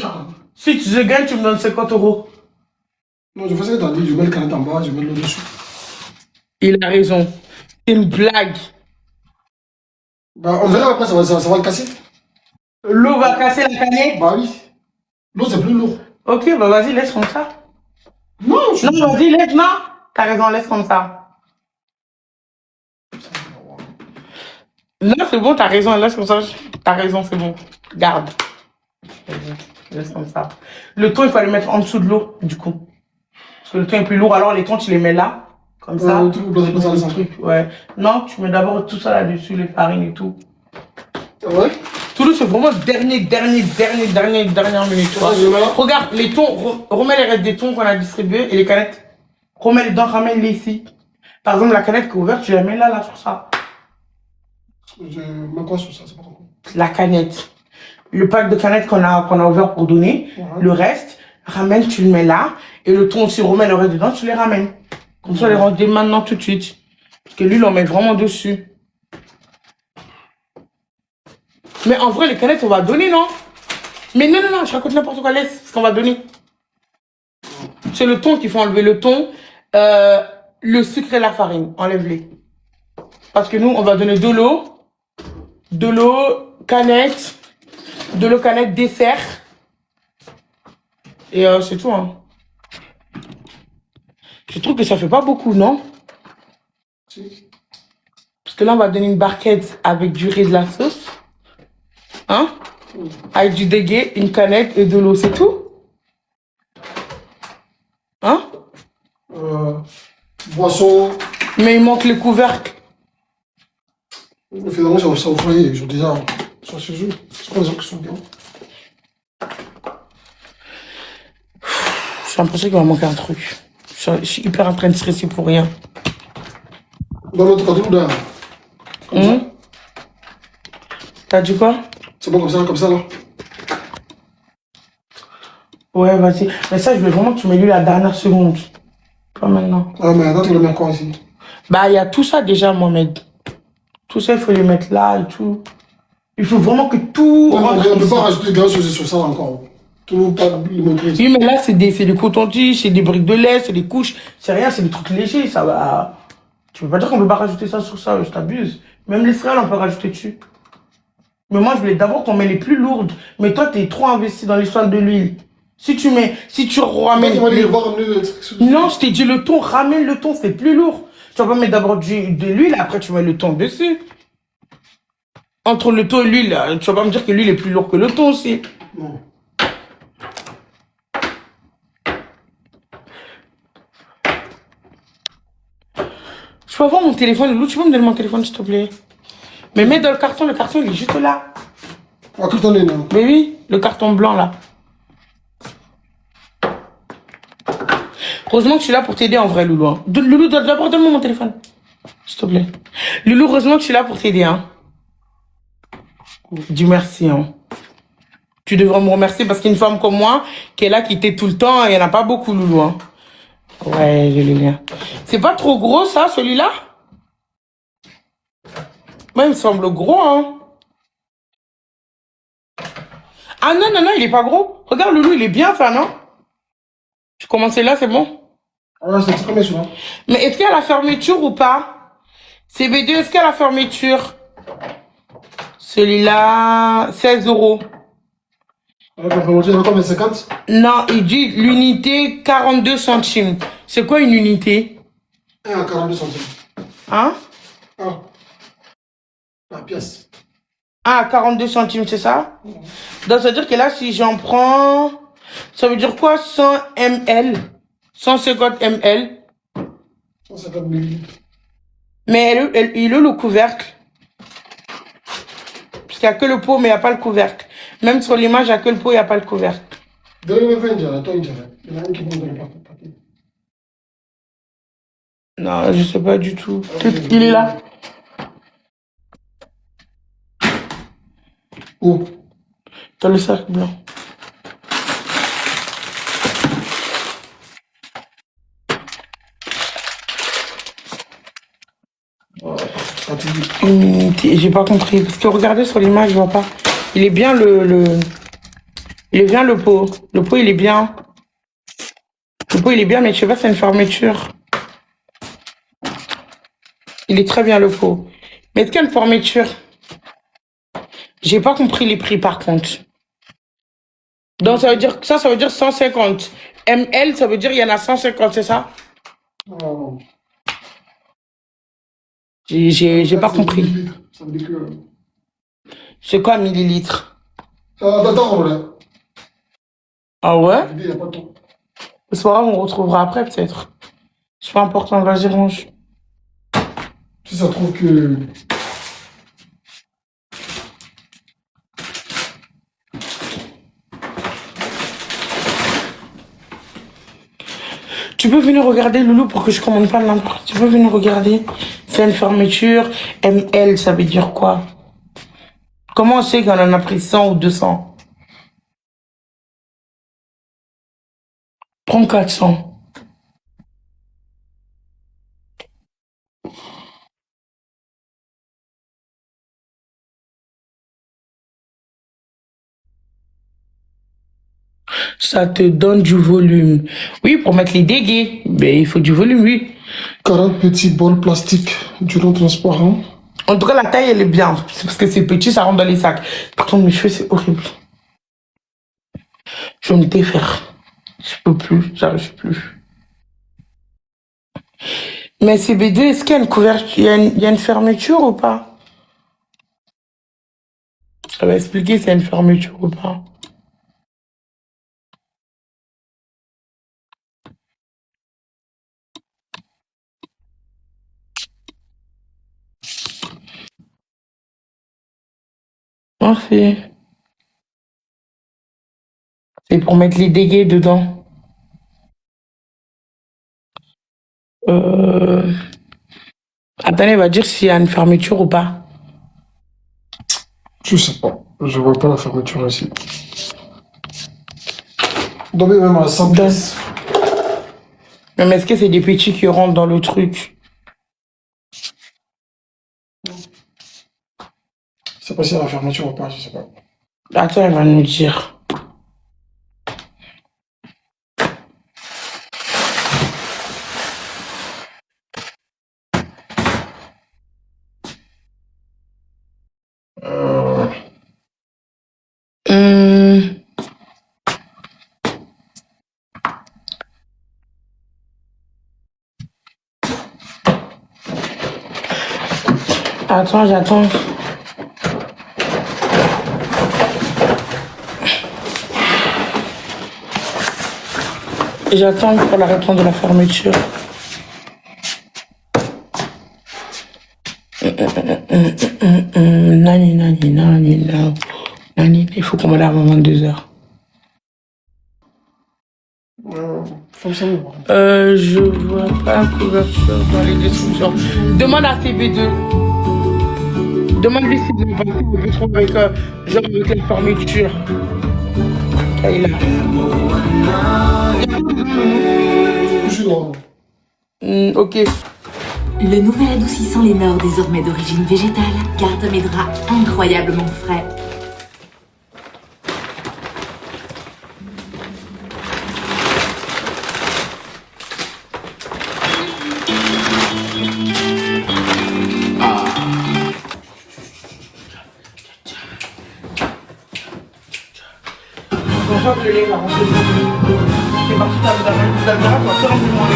Speaker 1: Si je gagne, tu me donnes 50 euros.
Speaker 2: Non, je fais ce que tu as dit. Je mets le canette en bas, je mets l'eau dessus.
Speaker 1: Il a raison. C'est une blague.
Speaker 2: Bah, on verra après, ça va le casser.
Speaker 1: L'eau va casser la canette?
Speaker 2: Bah oui. L'eau, c'est plus lourd.
Speaker 1: Ok, bah vas-y, laisse comme ça.
Speaker 2: Non,
Speaker 1: vas-y, laisse, non. T'as raison, laisse comme ça. Non, c'est bon, t'as raison, laisse comme ça. T'as raison, c'est bon. Garde. Laisse comme ça. Le thon, il faut le mettre en dessous de l'eau, du coup. Parce que le thon est plus lourd, alors les thons, tu les mets là. Comme ça. Ouais. Non, tu mets d'abord tout ça là-dessus, les farines et tout.
Speaker 2: Ouais.
Speaker 1: Tout le c'est vraiment dernière minute. Regarde, les thons, remets les restes des thons qu'on a distribués et les canettes. Remets les dents, ramène-les ici. Par exemple, la canette qui est ouverte, tu la mets là, sur ça.
Speaker 2: Je mets quoi sur ça, c'est pas compris.
Speaker 1: La canette. Le pack de canettes qu'on a ouvert pour donner, le reste, ramène, tu le mets là. Et le thon aussi, remets le reste dedans, tu les ramènes. Comme ça, on les range dès maintenant tout de suite. Parce que lui, il en met vraiment dessus. Mais en vrai, les canettes, on va donner, non? Mais non, je raconte n'importe quoi, laisse ce qu'on va donner. C'est le thon qu'il faut enlever. Le thon, le sucre et la farine, enlève-les. Parce que nous, on va donner de l'eau, canette, dessert. Et c'est tout, hein. Je trouve que ça fait pas beaucoup, non?
Speaker 2: Si.
Speaker 1: Parce que là, on va donner une barquette avec du riz et de la sauce. Hein? Avec du dégué, une canette et de l'eau, c'est tout? Hein?
Speaker 2: Boisson.
Speaker 1: Mais il manque les couvercles.
Speaker 2: Finalement, ça au foyer. Ils ont déjà... Ça chez eux. C'est pas des gens qui sont bien.
Speaker 1: J'ai l'impression qu'il va manquer un truc. Je suis hyper en train de stresser pour rien.
Speaker 2: Dans l'autre côté, là. Comme ça.
Speaker 1: T'as dit quoi?
Speaker 2: C'est bon comme ça, là.
Speaker 1: Ouais, vas-y. Mais ça, je veux vraiment que tu m'aies lu la dernière seconde. Pas maintenant.
Speaker 2: Ah, mais attends, tu le mets quoi ici?
Speaker 1: Bah, il y a tout ça déjà, Mohamed. Tout ça, il faut les mettre là et tout. Il faut vraiment que tout
Speaker 2: Non,
Speaker 1: rentre
Speaker 2: on ne peut
Speaker 1: ici.
Speaker 2: pas rajouter des choses sur ça encore. Tout pas le montrer.
Speaker 1: Oui, mais là, c'est des coton-tiges, c'est des briques de lait, c'est des couches. C'est rien, c'est des trucs légers, ça va. Tu peux pas dire qu'on peut pas rajouter ça sur ça, je t'abuse. Même les céréales, on peut rajouter dessus. Mais moi, je voulais d'abord qu'on met les plus lourdes. Mais toi, t'es trop investi dans l'histoire de l'huile. Si tu ramènes...
Speaker 2: On va aller voir le truc.
Speaker 1: Non, je t'ai dit le thon, ramène le thon, c'est plus lourd. Tu vas pas mettre d'abord de l'huile, après tu mets le thon dessus. Entre le thon et l'huile, tu vas pas me dire que l'huile est plus lourde que le thon aussi.
Speaker 2: Non.
Speaker 1: Je peux avoir mon téléphone, Lou, tu peux me donner mon téléphone, s'il te plaît? Mais mets dans le carton il est juste là.
Speaker 2: Ah, tout en est, non.
Speaker 1: Mais oui, le carton blanc là. Heureusement que je suis là pour t'aider en vrai, Loulou. Hein. Loulou, d'abord donne-moi mon téléphone. S'il te plaît. Loulou, heureusement que je suis là pour t'aider. Hein. Dis merci. Hein. Tu devrais me remercier parce qu'une femme comme moi, qui est là, qui t'aide tout le temps, il n'y en a pas beaucoup, Loulou. Hein. Ouais, je l'ai bien. C'est pas trop gros, ça, celui-là? Moi, il me semble gros, hein. Ah non, non, non, il est pas gros. Regarde, Loulou, il est bien, ça, non? Je commençais là, c'est bon?
Speaker 2: Ah, c'est très bien, celui-là.
Speaker 1: Mais est-ce qu'il y a la fermeture ou pas? CB2, est-ce qu'il y a la fermeture? Celui-là, 16 €.
Speaker 2: Avec la fermeture, il y a combien, 50?
Speaker 1: Non, il dit l'unité 42 centimes. C'est quoi une unité?
Speaker 2: 1 à 42 centimes.
Speaker 1: Hein?
Speaker 2: Ah. La pièce.
Speaker 1: Ah, 42 centimes, c'est ça? Donc, ça veut dire que là, si j'en prends... Ça veut dire quoi? 100 ml? 150 ml?
Speaker 2: 150 millilitres.
Speaker 1: Mais il est le couvercle? Parce qu'il n'y a que le pot, mais il n'y a pas le couvercle. Même sur l'image, il n'y a que le pot, il n'y a pas le couvercle.
Speaker 2: Donne-le 20 diras, toi, il dirait. Il y en a un qui vont donner pas.
Speaker 1: Non, je sais pas du tout. Il est là.
Speaker 2: Où?
Speaker 1: Dans le sac blanc. Une unité, j'ai pas compris. Parce que regardez sur l'image, je vois pas. Il est bien il est bien le pot. Le pot, il est bien. Le pot, il est bien, mais je sais pas, c'est une fermeture. Il est très bien, le pot. Mais est-ce qu'il y a une fermeture? J'ai pas compris les prix, par contre. Donc, ça veut dire, ça veut dire 150. ML, ça veut dire il y en a 150, c'est ça?
Speaker 2: Non.
Speaker 1: J'ai pas compris.
Speaker 2: Millilitres. Ça veut dire que...
Speaker 1: C'est quoi millilitres?
Speaker 2: Attends, là.
Speaker 1: Ah ouais?
Speaker 2: Il n'y a pas de temps.
Speaker 1: C'est pas grave, on retrouvera après, peut-être. C'est pas important, vas-y, range.
Speaker 2: Si ça trouve que...
Speaker 1: Tu peux venir regarder, Loulou, pour que je commande pas n'importe. Tu peux venir regarder. C'est une fermeture. ML, ça veut dire quoi? Comment on sait qu'on en a pris 100 ou 200? Prends 400. Ça te donne du volume. Oui, pour mettre les dégâts. Mais il faut du volume, oui.
Speaker 2: 40 petits bols plastiques du long transparent.
Speaker 1: En tout cas, la taille, elle est bien. C'est parce que c'est petit, ça rentre dans les sacs. Par contre, mes cheveux, c'est horrible. Je vais me défaire. Je peux plus, j'arrive plus. Mais CB2, est-ce qu'il y a une couverture, il y a une fermeture ou pas? Ça va expliquer s'il y a une fermeture ou pas. Merci. C'est pour mettre les dégâts dedans. Attendez, il va dire s'il y a une fermeture ou pas.
Speaker 2: Je sais pas. Je vois pas la fermeture ici. Donc, même à 100 pièces.
Speaker 1: Mais est-ce que c'est des petits qui rentrent dans le truc?
Speaker 2: Je sais pas si à la fermeture ou pas, je sais pas.
Speaker 1: Attends, elle va nous dire. Attends, j'attends. J'attends pour la réponse de la fermeture. Nani, nani, nani, nani, nani. Il faut qu'on me lave avant 22h.
Speaker 2: Fonctionnement.
Speaker 1: Je vois pas couverture dans les descriptions. Demande à CB2. Demande-lui si vous passez au bouton avec, genre avec la fermeture. Il a.
Speaker 2: Je suis droit.
Speaker 1: Ok.
Speaker 5: Le nouvel adoucissant Lénore, désormais d'origine végétale, garde mes draps incroyablement frais.
Speaker 1: Bonsoir, le lait va rentrer. C'est parti d'Albera, tu vas faire remplir mon lait.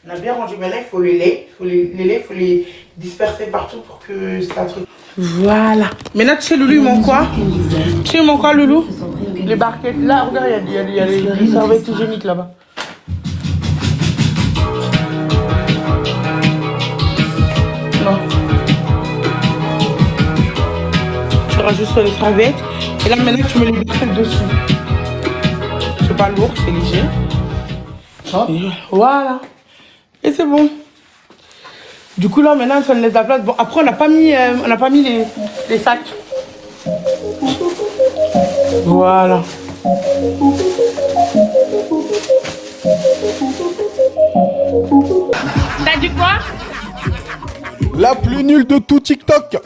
Speaker 1: On a bien rangé, maintenant il faut le lait. Les faut les disperser partout pour que ça truc. Voilà. Maintenant, tu sais, Loulou, il manque quoi? Tu sais, il manque quoi, Loulou? Les barquettes. Là, regarde, il y a les serviettes hygiéniques là-bas. Non. Tu rajoutes sur les serviettes. Et là, maintenant, tu mets les barquettes dessus. C'est pas lourd, c'est léger.
Speaker 2: Ça?
Speaker 1: Et voilà. Et c'est bon. Du coup, là, maintenant, ça nous laisse la place. Bon, après, on n'a pas mis les sacs. Voilà. T'as dit quoi?
Speaker 7: La plus nulle de tout TikTok.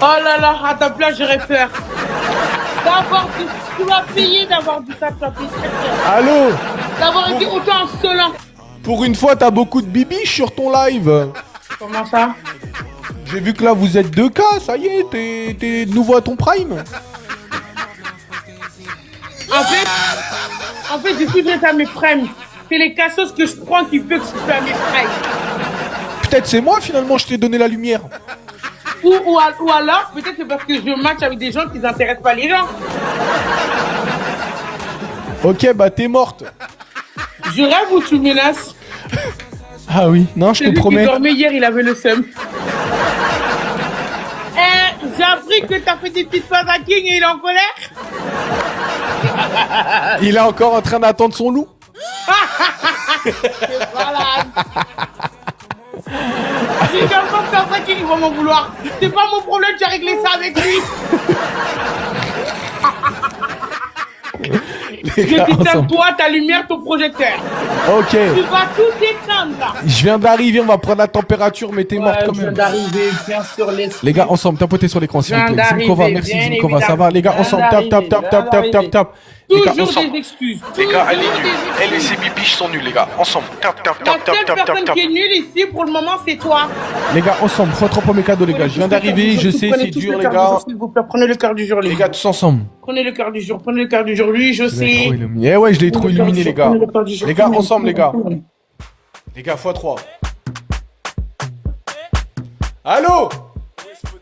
Speaker 1: Oh là là, à ta place, j'aurais peur. Tu vas payer d'avoir dit ça, tu vas payer très cher.
Speaker 7: Allô?
Speaker 1: D'avoir été autant insolent.
Speaker 7: Pour une fois, t'as beaucoup de bibiches sur ton live.
Speaker 1: Comment ça?
Speaker 7: J'ai vu que là, vous êtes 2K, ça y est, t'es de nouveau à ton prime.
Speaker 1: En fait, je suis déjà à mes primes. C'est les cassos que je prends qui fait que je suis à mes primes.
Speaker 7: Peut-être c'est moi, finalement, je t'ai donné la lumière.
Speaker 1: Ou alors, peut-être c'est parce que je match avec des gens qui n'intéressent pas les gens.
Speaker 7: Ok, bah t'es morte.
Speaker 1: Je rêve ou tu menaces?
Speaker 7: Ah oui, non, je te promets.
Speaker 1: Il dormait hier, il avait le seum. J'ai appris que t'as fait des petites phases à King et il est en colère.
Speaker 7: Il est encore en train d'attendre son loup.
Speaker 1: Voilà. J'ai déjà pas que t'as fait King, il va m'en vouloir. C'est pas mon problème, j'ai réglé ça avec lui. Je t'éteins toi, ta lumière, ton projecteur.
Speaker 7: Ok.
Speaker 1: Tu vas tout éteindre là.
Speaker 7: Je viens d'arriver, on va prendre la température, mais t'es morte quand
Speaker 1: Je viens
Speaker 7: même.
Speaker 1: d'arriver, bien sûr,
Speaker 7: Les gars, ensemble, tapotez sur l'écran, s'il vous plaît. Zimkova, merci Zimkova, ça va. Les gars, ensemble, tap. Les gars,
Speaker 1: Toujours
Speaker 7: ensemble.
Speaker 1: des excuses.
Speaker 7: Les gars, elle est
Speaker 1: Toujours
Speaker 7: nulle.
Speaker 1: des
Speaker 7: Elle et
Speaker 1: excuses.
Speaker 7: ses bibiches sont nuls, les gars. Ensemble, tap.
Speaker 1: La seule personne qui est nulle ici pour le moment, c'est toi.
Speaker 7: Les gars, ensemble, faut trop pour mes cadeaux, les gars. Je viens d'arriver, je sais, c'est dur, les gars.
Speaker 1: S'il vous plaît, prenez le cœur du jour,
Speaker 7: Les gars, tous ensemble.
Speaker 1: Prenez le cœur du jour, prenez le cœur du jour. Lui, je sais.
Speaker 7: Eh ouais, je l'ai trop illuminé, les gars.
Speaker 1: Prenez le cœur du jour.
Speaker 7: Les gars, ensemble, les gars. Les gars, x3. Allô?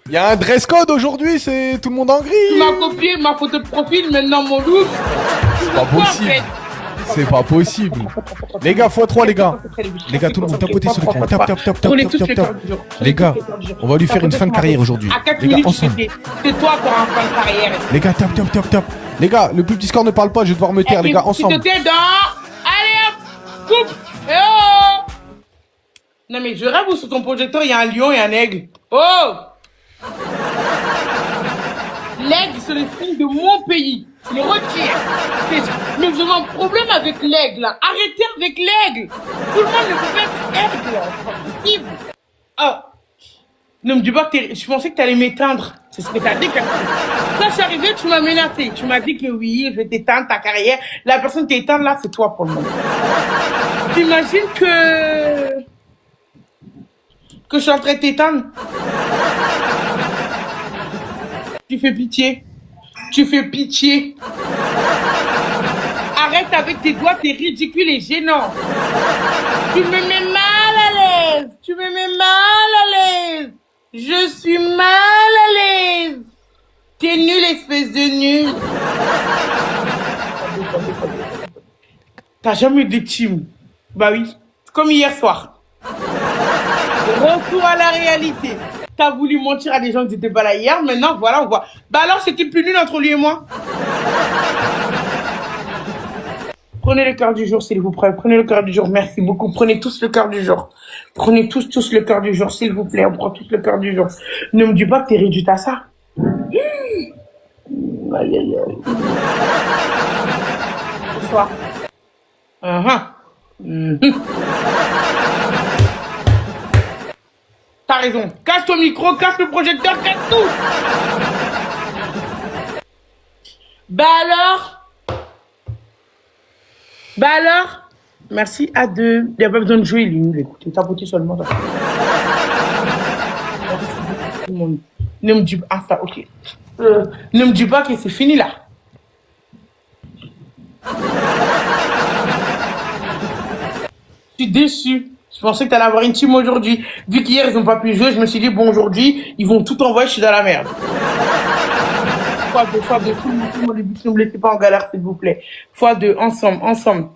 Speaker 7: Il y a un dress code aujourd'hui, c'est tout le monde en
Speaker 1: Tu
Speaker 7: gris.
Speaker 1: m'as copié ma photo de profil, maintenant mon look.
Speaker 7: C'est pas possible. C'est pas possible. Les gars, x3, les gars. Les gars, tout le monde, tapotez sur l'écran. Tap.
Speaker 1: Prenez tous les cœurs du jour.
Speaker 7: Les gars, on va lui faire une fin de carrière aujourd'hui.
Speaker 1: À 4
Speaker 7: Les gars,
Speaker 1: minutes,
Speaker 7: ensemble.
Speaker 1: c'est toi qui auras un fin de carrière.
Speaker 7: Les gars, tap. Les gars, le plus petit score ne parle pas, je vais devoir me taire, les gars, ensemble.
Speaker 1: Tu te tais dans... Allez hop, coupe. Eh oh. Non mais je rêve où sur ton projecteur il y a un lion et un aigle. Oh. L'aigle c'est le signe de mon pays. Tu le retires. Mais vous avez un problème avec l'aigle. Hein. Arrêtez avec l'aigle. Tout le monde ne peut pas être aigle. C'est pas possible. Ah. Ne me dis pas que je pensais que tu allais m'éteindre. C'est ce que tu as dit. Quand je suis arrivée, tu m'as menacé. Tu m'as dit que oui, je vais t'éteindre ta carrière. La personne qui est éteinte là, c'est toi pour le moment. T'imagines que je suis en train de t'éteindre? Tu fais pitié. Tu fais pitié. Arrête avec tes doigts, t'es ridicule et gênant. Tu me mets mal à l'aise. Tu me mets mal à l'aise. Je suis mal à l'aise. T'es nul, espèce de nul. T'as jamais eu de team. Bah oui, comme hier soir. Retour à la réalité. T'as voulu mentir à des gens qui n'étaient pas là hier, maintenant voilà, on voit. Bah alors c'était plus nul entre lui et moi. Prenez le cœur du jour, s'il vous plaît. Prenez le cœur du jour, merci beaucoup. Prenez tous le cœur du jour. Prenez tous le cœur du jour, s'il vous plaît. On prend tous le cœur du jour. Ne me dis pas que t'es réduite à ça. Aïe, aïe, aïe. Bonsoir. T'as raison. Casse ton micro, casse le projecteur, casse tout. Bah alors merci à deux. Il n'y a pas besoin de jouer, il est nul. Écoutez, tapoter seulement. Merci beaucoup, tout le monde. Ne me dis pas... Ah, ça, ok. Ne me dis pas que c'est fini, là. Je suis déçue. Je pensais que tu allais avoir une team aujourd'hui. Vu qu'hier, ils n'ont pas pu jouer, je me suis dit, bon, aujourd'hui, ils vont tout envoyer, je suis dans la merde. Fois deux, tout le monde, ne me laissez pas en galère, s'il vous plaît. Fois deux, ensemble.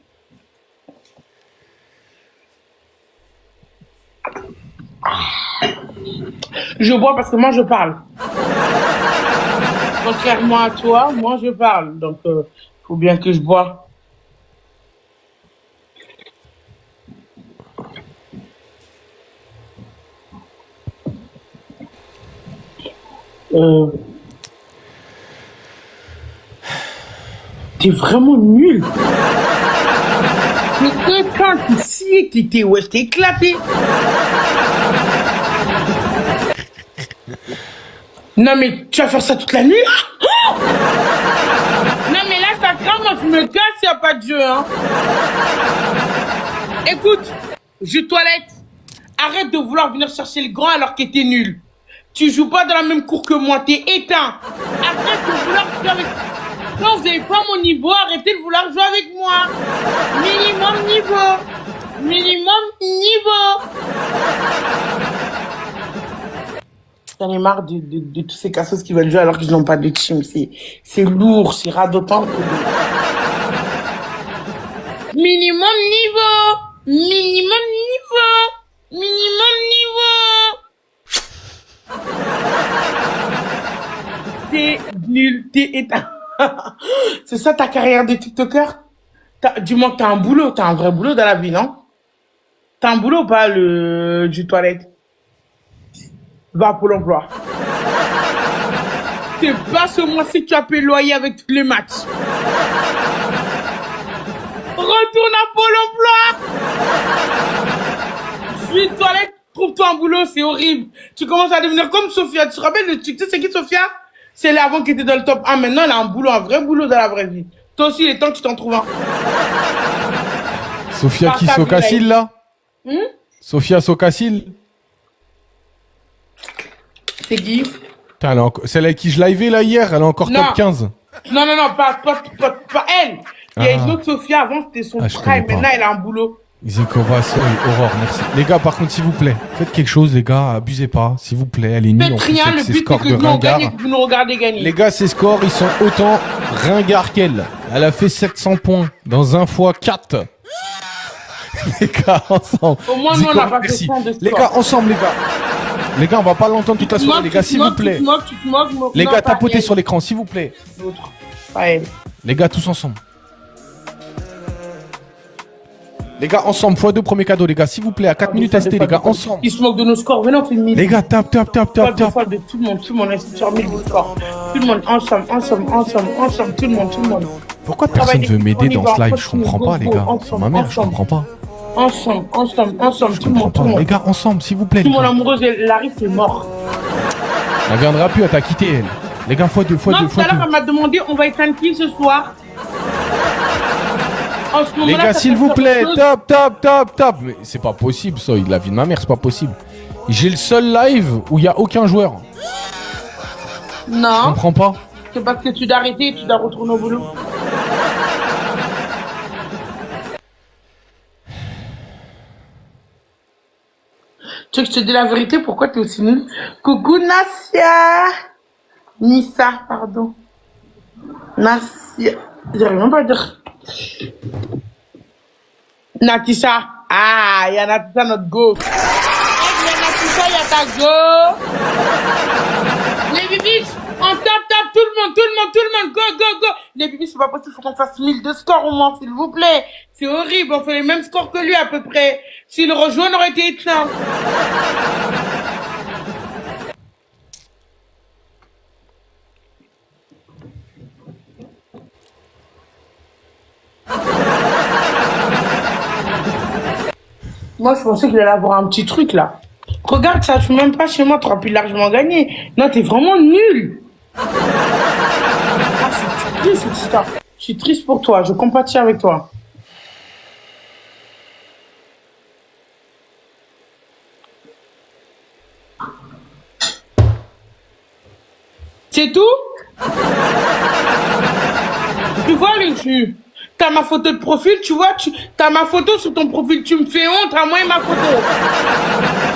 Speaker 1: Je bois parce que moi, je parle. Contrairement à toi, moi, je parle. Donc, faut bien que je bois. T'es vraiment nul. Mais quelqu'un qui scie, qui t'es éclaté. Non mais tu vas faire ça toute la nuit là? Non mais là ça crame, moi je me casse, y a pas de jeu hein. Écoute, je toilette. Arrête de vouloir venir chercher le grand alors que t'es nul. Tu joues pas dans la même cour que moi, t'es éteint. Arrête de vouloir jouer avec... Non, vous n'avez pas mon niveau, arrêtez de vouloir jouer avec moi. Minimum niveau. J'en ai marre de tous ces cassos qui veulent jouer alors qu'ils n'ont pas de team. C'est lourd, c'est radotant. Minimum niveau. T'es nul, t'es éteint. C'est ça ta carrière de TikToker? Dis-moi que t'as un boulot, t'as un vrai boulot dans la vie, non? T'as un boulot ou pas, du toilette? Va à Pôle emploi. C'est pas ce mois-ci que tu as payé le loyer avec tous les matchs. Retourne à Pôle emploi. Suis toilette, trouve-toi un boulot, c'est horrible. Tu commences à devenir comme Sophia. Tu te rappelles de TikTok, c'est qui Sophia? C'est elle avant qui était dans le top 1. Maintenant, elle a un boulot, un vrai boulot dans la vraie vie. Toi aussi, il est temps que tu t'en trouves un.
Speaker 7: Sophia qui Socacil, là? Sophia Socacil?
Speaker 1: C'est qui?
Speaker 7: Celle avec qui je livais là hier, elle est encore top 15.
Speaker 1: Non, pas elle. Il y a une autre Sophia, avant c'était son prime, maintenant elle a un boulot.
Speaker 7: Zikova, Aurore, merci. Les gars, par contre, s'il vous plaît, faites quelque chose, les gars, abusez pas, s'il vous plaît, elle est nulle.
Speaker 1: Faites rien, le but c'est que nous on gagne et que vous nous regardez gagner.
Speaker 7: Les gars, ces scores, ils sont autant ringards qu'elle. Elle a fait 700 points dans 1 x 4. Les gars, ensemble.
Speaker 1: Au moins, nous on a pas fait 100 de score.
Speaker 7: Les gars, ensemble, les gars. Les gars, on va pas l'entendre toute la soirée, les gars, s'il vous plaît. Les gars, tapotez sur l'écran, s'il vous plaît.
Speaker 1: L'autre, pas elle.
Speaker 7: Les gars, tous ensemble. Les gars, ensemble, x2 premier cadeau, les gars, s'il vous plaît, à 4 minutes ST, les gars, ensemble.
Speaker 1: Ils se moquent de nos scores, venez, on fait une minute.
Speaker 7: Les gars, tap.
Speaker 1: De tout le monde, est sur 1000 de score. Tout le monde, ensemble, tout le monde.
Speaker 7: Pourquoi personne veut m'aider dans ce live? Je comprends pas, les gars. Ma mère, je comprends pas.
Speaker 1: Ensemble, tout le monde.
Speaker 7: Les gars, ensemble, s'il vous plaît.
Speaker 1: Tout mon amoureuse, Larry, c'est mort.
Speaker 7: Elle viendra plus, elle t'a quitté, elle. Les gars, x2.
Speaker 1: Non, tout à l'heure, elle m'a demandé, on va éteindre qui ce soir?
Speaker 7: Les gars, s'il vous plaît, top. Mais c'est pas possible, ça. La vie de ma mère, c'est pas possible. J'ai le seul live où il y a aucun joueur.
Speaker 1: Non.
Speaker 7: Je comprends pas.
Speaker 1: C'est parce que tu dois arrêter et tu dois retourner au boulot. Tu veux que je te dise la vérité? Pourquoi t'es aussi nul? Coucou Nassia. Nissa, pardon. Nassia. J'arrive même pas à dire. Natissa. Ah, il y a Natissa, notre go. Il y a Natissa, il y a ta go. Les bibis, on tape, tout le monde, go. Les bibis, c'est pas possible, faut qu'on fasse 1000 de score au moins, s'il vous plaît. C'est horrible, on fait les mêmes scores que lui à peu près. S'il rejoint, on aurait été éteint. Moi, je pensais qu'il allait avoir un petit truc, là. Regarde, ça, je suis même pas chez moi, t'aurais pu largement gagner. Non, t'es vraiment nul. Ah, c'est triste, cette histoire. Je suis triste pour toi, je compatis avec toi. C'est tout? Tu vois, les jus? T'as ma photo de profil, tu vois, t'as ma photo sur ton profil, tu me fais honte à moi et ma photo.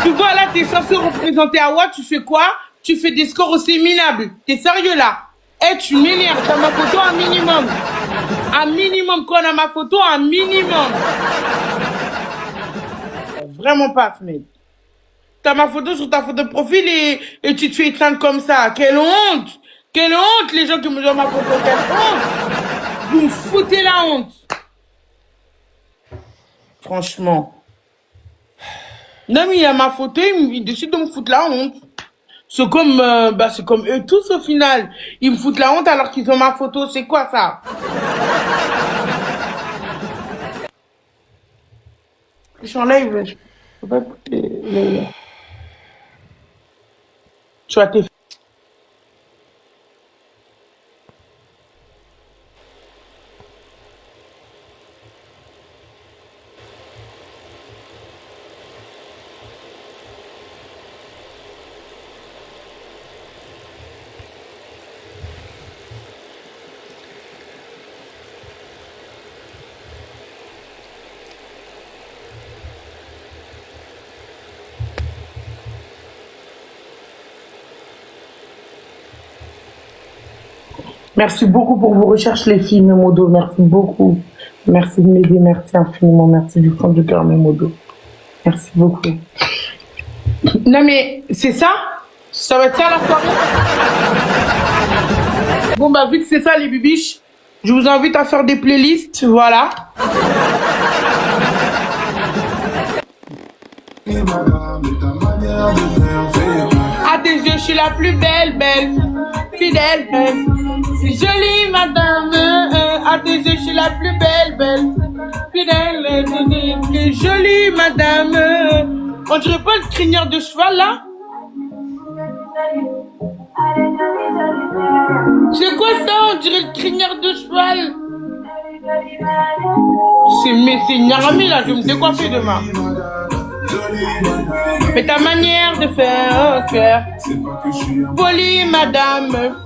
Speaker 1: Tu vois, là, t'es censé représenter Awa, tu fais quoi? Tu fais des scores aussi minables. T'es sérieux, là? Eh, tu m'énerves, t'as ma photo un minimum. Un minimum, quand on a ma photo, un minimum. Vraiment pas, mec. T'as ma photo sur ta photo de profil et tu te fais éteindre comme ça. Quelle honte! Quelle honte, les gens qui me donnent ma photo, quelle honte! Vous me foutez la honte. Franchement. Non, mais il y a ma photo, il décide de me foutre la honte. C'est comme eux tous au final. Ils me foutent la honte alors qu'ils ont ma photo. C'est quoi ça? Je suis en live. Je peux pas écouter. Tu vois tes... Merci beaucoup pour vos recherches, les filles, Memodo. Merci beaucoup. Merci de m'aider. Merci infiniment. Merci du fond du cœur, Memodo. Merci beaucoup. Non, mais c'est ça? Ça va être ça, la soirée? Bon, bah, vu que c'est ça, les bibiches, je vous invite à faire des playlists. Voilà. À tes yeux, je suis la plus belle, fidèle, jolie madame. À tes yeux, je suis la plus belle, fidèle, jolie madame. On dirait pas le crinière de cheval là? C'est quoi ça? On dirait le crinière de cheval. C'est Nyarami là, je vais me décoiffer demain. Mais ta manière de faire au cœur, polie madame.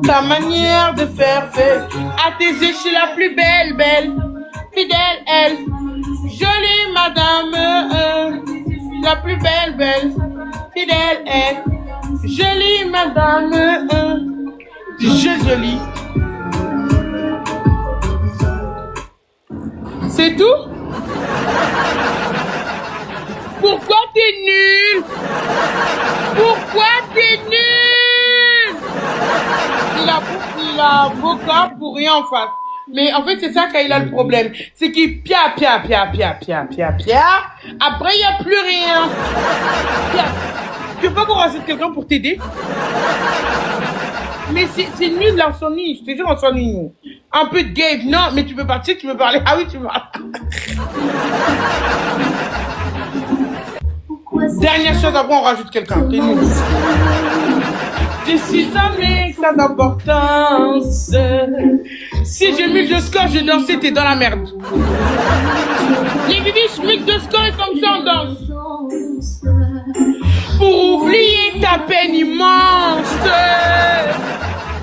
Speaker 1: Ta manière de faire fait. À tes yeux, je suis la plus belle, fidèle, elle. Jolie madame, la plus belle, fidèle, elle. Jolie madame, jolie. C'est tout? Pourquoi t'es nul? Pourquoi t'es nul? Il a avocat pour rien en face. Mais en fait, c'est ça qu'il a le problème. C'est qu'il pia. Après, il n'y a plus rien. Pia. Tu veux pas qu'on rajoute quelqu'un pour t'aider? Mais c'est nul, là, on s'ennuie. Je te jure, on s'ennuie, nous. Un peu de Gabe, non, mais tu peux partir, tu peux parler. Ah oui, tu peux parler. Dernière chose, après, on rajoute quelqu'un. T'es nul. Je suis jamais sans importance. Si j'ai mis le score, je dansais, t'es dans la merde. Les bébés, je mets deux scores et comme ça, on danse. Pour oublier ta peine immense,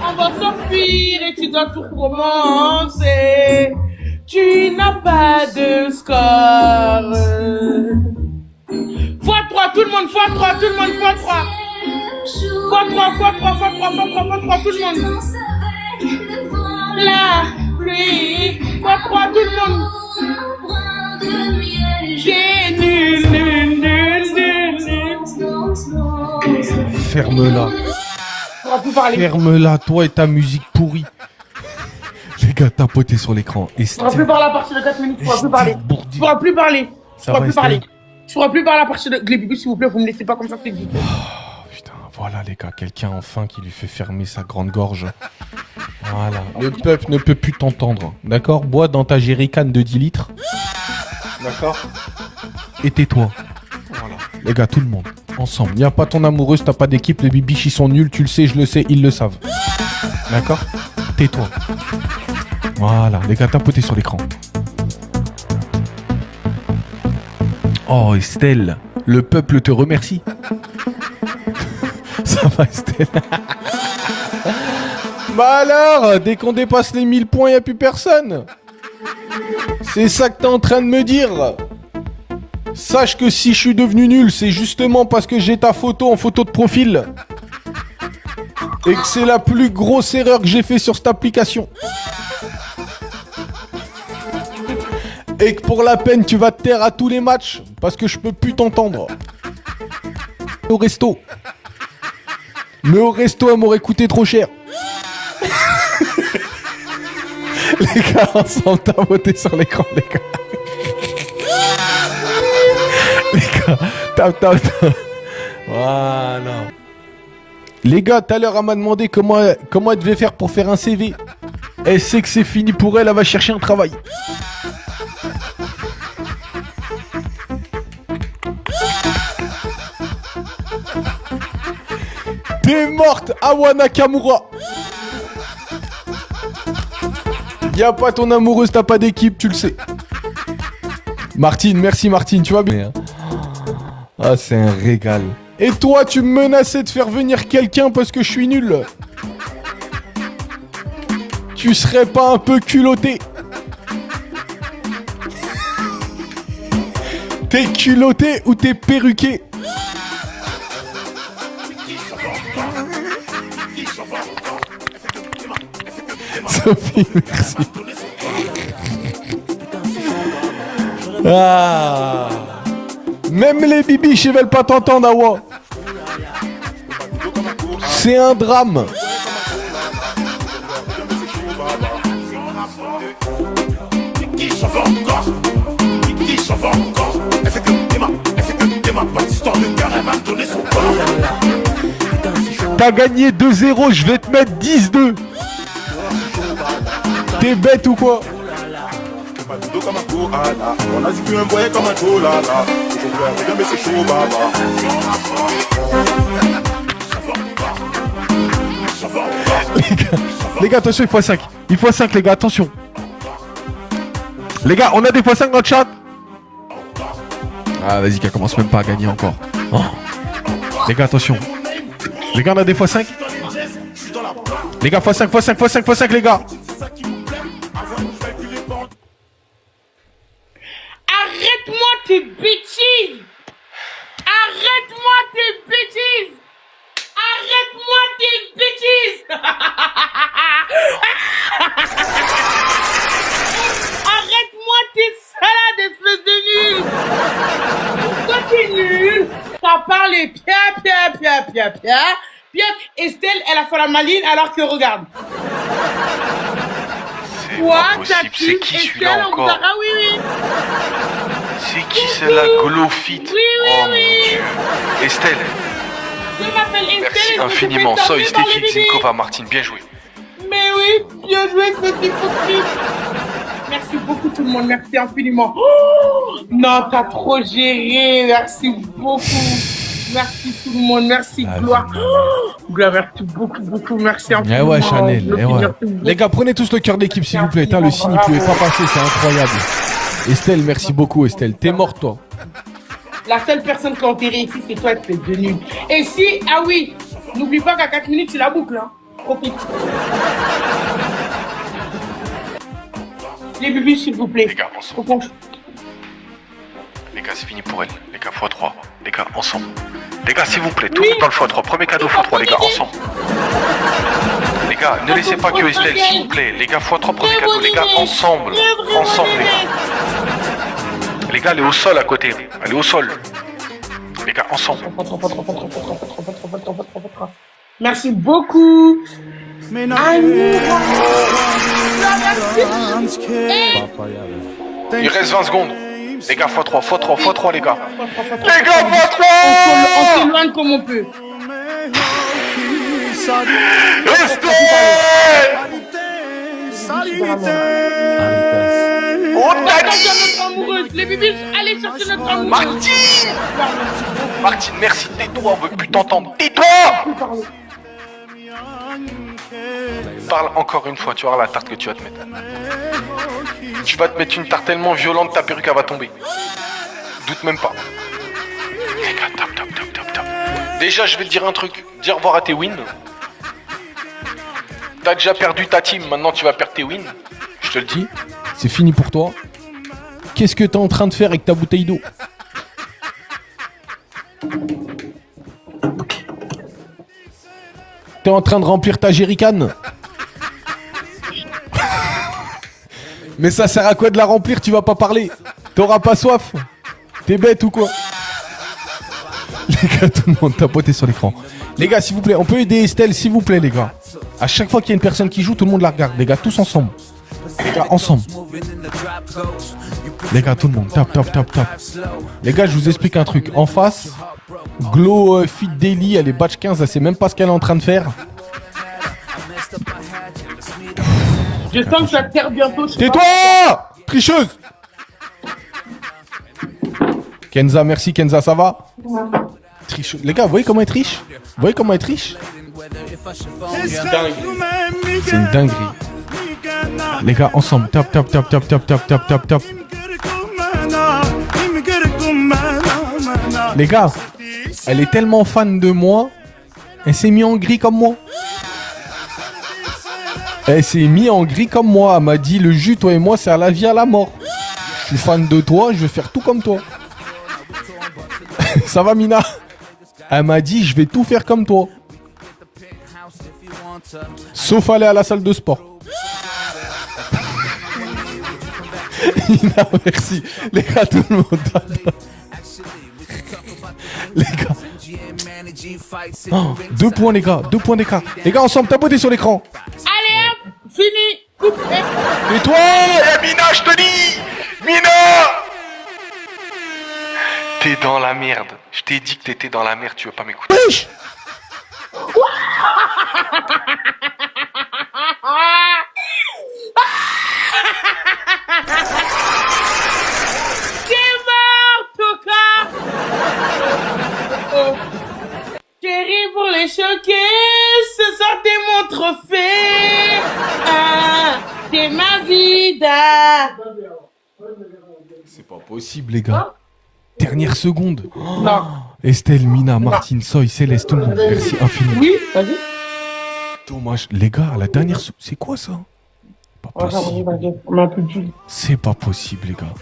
Speaker 1: on va s'enfuir et tu dois tout recommencer. Tu n'as pas de score. x3, tout le monde, x3, tout le monde, x3. x3, tout le monde. La pluie, x3, tout le monde. J'ai nul.
Speaker 7: Ferme-la.
Speaker 1: On va plus parler.
Speaker 7: Ferme-la, toi et ta musique pourrie. Les gars, tapotez sur l'écran.
Speaker 1: On va plus parler à partir de 4 minutes, on va plus parler. Tu pourras plus parler. Tu pourras plus parler. Tu pourras plus parler à partir de... Les bébés, s'il vous plaît, vous me laissez pas comme ça, c'est dit.
Speaker 7: Oh, putain, voilà les gars, quelqu'un enfin qui lui fait fermer sa grande gorge. Voilà, le peuple ne peut plus t'entendre, d'accord? Bois dans ta jerrycan de 10 litres. D'accord? Et tais-toi. Voilà. Les gars, tout le monde, ensemble. Y a pas ton amoureuse, t'as pas d'équipe, les bibiches ils sont nuls, tu le sais, je le sais, ils le savent. D'accord? Tais-toi. Voilà, les gars, tapotez sur l'écran. Oh, Estelle, le peuple te remercie. Ça va, Estelle? Bah alors, dès qu'on dépasse les 1000 points, y a plus personne. C'est ça que t'es en train de me dire. Sache que si je suis devenu nul, c'est justement parce que j'ai ta photo en photo de profil. Et que c'est la plus grosse erreur que j'ai fait sur cette application. Et que pour la peine, tu vas te taire à tous les matchs. Parce que je peux plus t'entendre. Au resto. Mais au resto, elle m'aurait coûté trop cher. Les gars, ensemble, t'as voté sur l'écran, les gars. Les gars, tape. Voilà. Les gars, tout à l'heure, elle m'a demandé comment elle devait faire pour faire un CV. Elle sait que c'est fini pour elle, elle va chercher un travail. T'es morte, Awa Nakamura. Y'a pas ton amoureuse, t'as pas d'équipe, tu le sais. Martine, merci Martine, tu vas bien. Ah, c'est un régal. Et toi, tu me menaçais de faire venir quelqu'un parce que je suis nul. Tu serais pas un peu culotté? T'es culotté ou t'es perruqué? Sophie, merci. Ah. Même les bibiches, ils veulent pas t'entendre, Awa. C'est un drame. T'as gagné 2-0, je vais te mettre 10-2. T'es bête ou quoi? Les gars, attention, il faut 5. Il faut 5, les gars, attention. Les gars, on a des x5 dans le chat. Ah, vas-y, qu'elle commence même pas à gagner encore. Oh. Les gars, attention. Les gars, on a des x5. Les gars, x5, les gars.
Speaker 1: Arrête-moi tes bêtises! Arrête-moi tes bêtises! Arrête-moi tes bêtises! Arrête-moi tes salades, espèce de nul! Toi t'es nul! T'as parlé pia. Estelle, elle a fait la maline alors que regarde. Toi,
Speaker 7: pas possible,
Speaker 1: Takim,
Speaker 7: c'est qui celui-là
Speaker 1: Estelle,
Speaker 7: encore?
Speaker 1: Ah oui, oui.
Speaker 7: C'est qui celle-là? Glowfit.
Speaker 1: Oui,
Speaker 7: Oh mon dieu. Estelle,
Speaker 1: Je m'appelle Estelle.
Speaker 7: merci
Speaker 1: et je me fais
Speaker 7: infiniment.
Speaker 1: taper
Speaker 7: Soy,
Speaker 1: par les
Speaker 7: Stéphie,
Speaker 1: bébés.
Speaker 7: Zinkova, Martine, bien joué.
Speaker 1: Mais oui, bien joué, ce petit hypocrite. Merci beaucoup tout le monde, merci infiniment. Oh, non, t'as trop géré, merci beaucoup. Merci tout le monde, merci Gloire. Oh, Gloire, merci beaucoup, merci infiniment.
Speaker 7: Eh ouais, Chanel,
Speaker 1: Le
Speaker 7: eh ouais.
Speaker 1: merci beaucoup.
Speaker 7: Les gars, prenez tous le cœur d'équipe, s'il vous plaît. Putain, le signe, il pouvait pas passer, c'est incroyable. Estelle, merci beaucoup, Estelle. T'es morte, toi.
Speaker 1: La seule personne qui a enterré ici, c'est toi, c'est de nul. Et si, ah oui, n'oublie pas qu'à 4 minutes, c'est la boucle, hein. Profite. Les bébés, s'il vous plaît.
Speaker 7: Les gars, ensemble.
Speaker 1: Faut qu'on-
Speaker 7: Les gars, c'est fini pour elle. Les gars, x3. Les gars, ensemble. Les gars, s'il vous plaît, tout le monde dans le x3. Premier cadeau x3, les gars, ensemble. Les gars, ne laissez pas que Estelle, s'il vous plaît. Les gars, x3, premier cadeau. Les gars, ensemble. Ensemble, les gars. Les gars, elle est au sol à côté. Elle est au sol. Les gars, ensemble.
Speaker 1: Merci beaucoup.
Speaker 7: Il reste 20 secondes. Les gars, x3, les gars.
Speaker 1: Les
Speaker 7: gars,
Speaker 1: on s'éloigne comme on peut.
Speaker 7: On t'a
Speaker 1: Partage
Speaker 7: dit.
Speaker 1: à notre amoureuse. Les bébés, allez chercher notre amoureuse.
Speaker 7: Martine. Martine, merci. Tais-toi, on veut plus t'entendre. Tais-toi. Parle encore une fois, tu vas voir la tarte que tu vas te mettre. Tu vas te mettre une tarte tellement violente, ta perruque elle va tomber. Doute même pas. Les gars, top. Déjà, je vais te dire un truc. Dis au revoir à tes wins. T'as déjà perdu ta team, maintenant tu vas perdre tes wins. Je te le dis. C'est fini pour toi. Qu'est-ce que t'es en train de faire avec ta bouteille d'eau? T'es en train de remplir ta jerrycan. Mais ça sert à quoi de la remplir? Tu vas pas parler. T'auras pas soif. T'es bête ou quoi? Les gars, tout le monde tapoté sur l'écran. Les gars, s'il vous plaît, on peut aider Estelle, s'il vous plaît, les gars. À chaque fois qu'il y a une personne qui joue, tout le monde la regarde. Les gars, tous ensemble. Les gars, ensemble. Les gars, tout le monde. Top. Les gars, je vous explique un truc. En face, Glow Fit Daily, elle est batch 15, elle sait même pas ce qu'elle est en train de faire.
Speaker 1: Je sens que ça te perd bientôt.
Speaker 7: Tais-toi! Tricheuse! Kenza, merci Kenza, ça va? Tricheuse. Les gars, vous voyez comment elle triche? Vous voyez comment elle triche? C'est une dinguerie. Les gars, ensemble. Top. Les gars, elle est tellement fan de moi, elle s'est mise en gris comme moi. Elle s'est mise en gris comme moi. Elle m'a dit, le jus, toi et moi, c'est à la vie, à la mort. Je suis fan de toi, je vais faire tout comme toi. Ça va, Mina? Elle m'a dit, je vais tout faire comme toi. Sauf aller à la salle de sport. Mina, merci. Les gars, tout le monde. Les gars. Oh, 2 points, les gars. 2 points d'écart. Les gars, ensemble, tapoter sur l'écran.
Speaker 1: Allez hop, fini. Coupe.
Speaker 7: Et toi, Mina, je te dis. Mina, t'es dans la merde. Je t'ai dit que t'étais dans la merde, tu veux pas m'écouter. Wesh.
Speaker 1: T'es mort, Toka. Chérie, pour les choquer, ce soir t'es mon trophée. Ah, t'es ma vida.
Speaker 7: C'est pas possible, les gars. Dernière seconde.
Speaker 1: Non.
Speaker 7: Estelle, Mina, Martine, Soy, Céleste, tout le monde. Merci infiniment.
Speaker 1: Oui, vas-y.
Speaker 7: Dommage. Les gars, la dernière seconde. C'est quoi ça? Pas possible.
Speaker 1: On a plus de jus.
Speaker 7: C'est pas possible, les gars.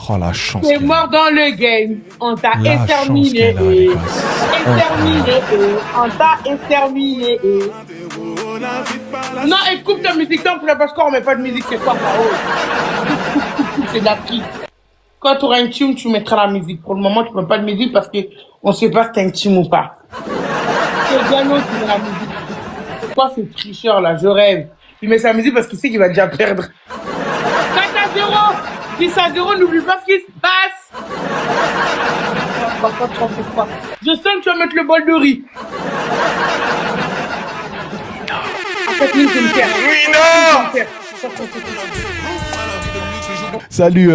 Speaker 7: Oh, la chance.
Speaker 1: T'es
Speaker 7: qu'elle
Speaker 1: mort dans le game. On t'a
Speaker 7: a. La chance
Speaker 1: exterminé.
Speaker 7: qu'elle a, les gars.
Speaker 1: Exterminé. On t'a exterminé. Non, écoute ta musique, donc, parce qu'on met pas de musique, c'est quoi, Pao? C'est de la prise. Quand tu auras une tune, tu mettras la musique. Pour le moment, tu mets pas de musique parce qu'on sait pas si t'as une tune ou pas. C'est bien non, tu mets la musique. C'est quoi ce tricheur là? Je rêve. Il met sa musique parce qu'il sait qu'il va déjà perdre. 4-0. 10-0, n'oublie pas ce qui se passe. Je sens que tu vas mettre le bol de riz.
Speaker 7: Salut,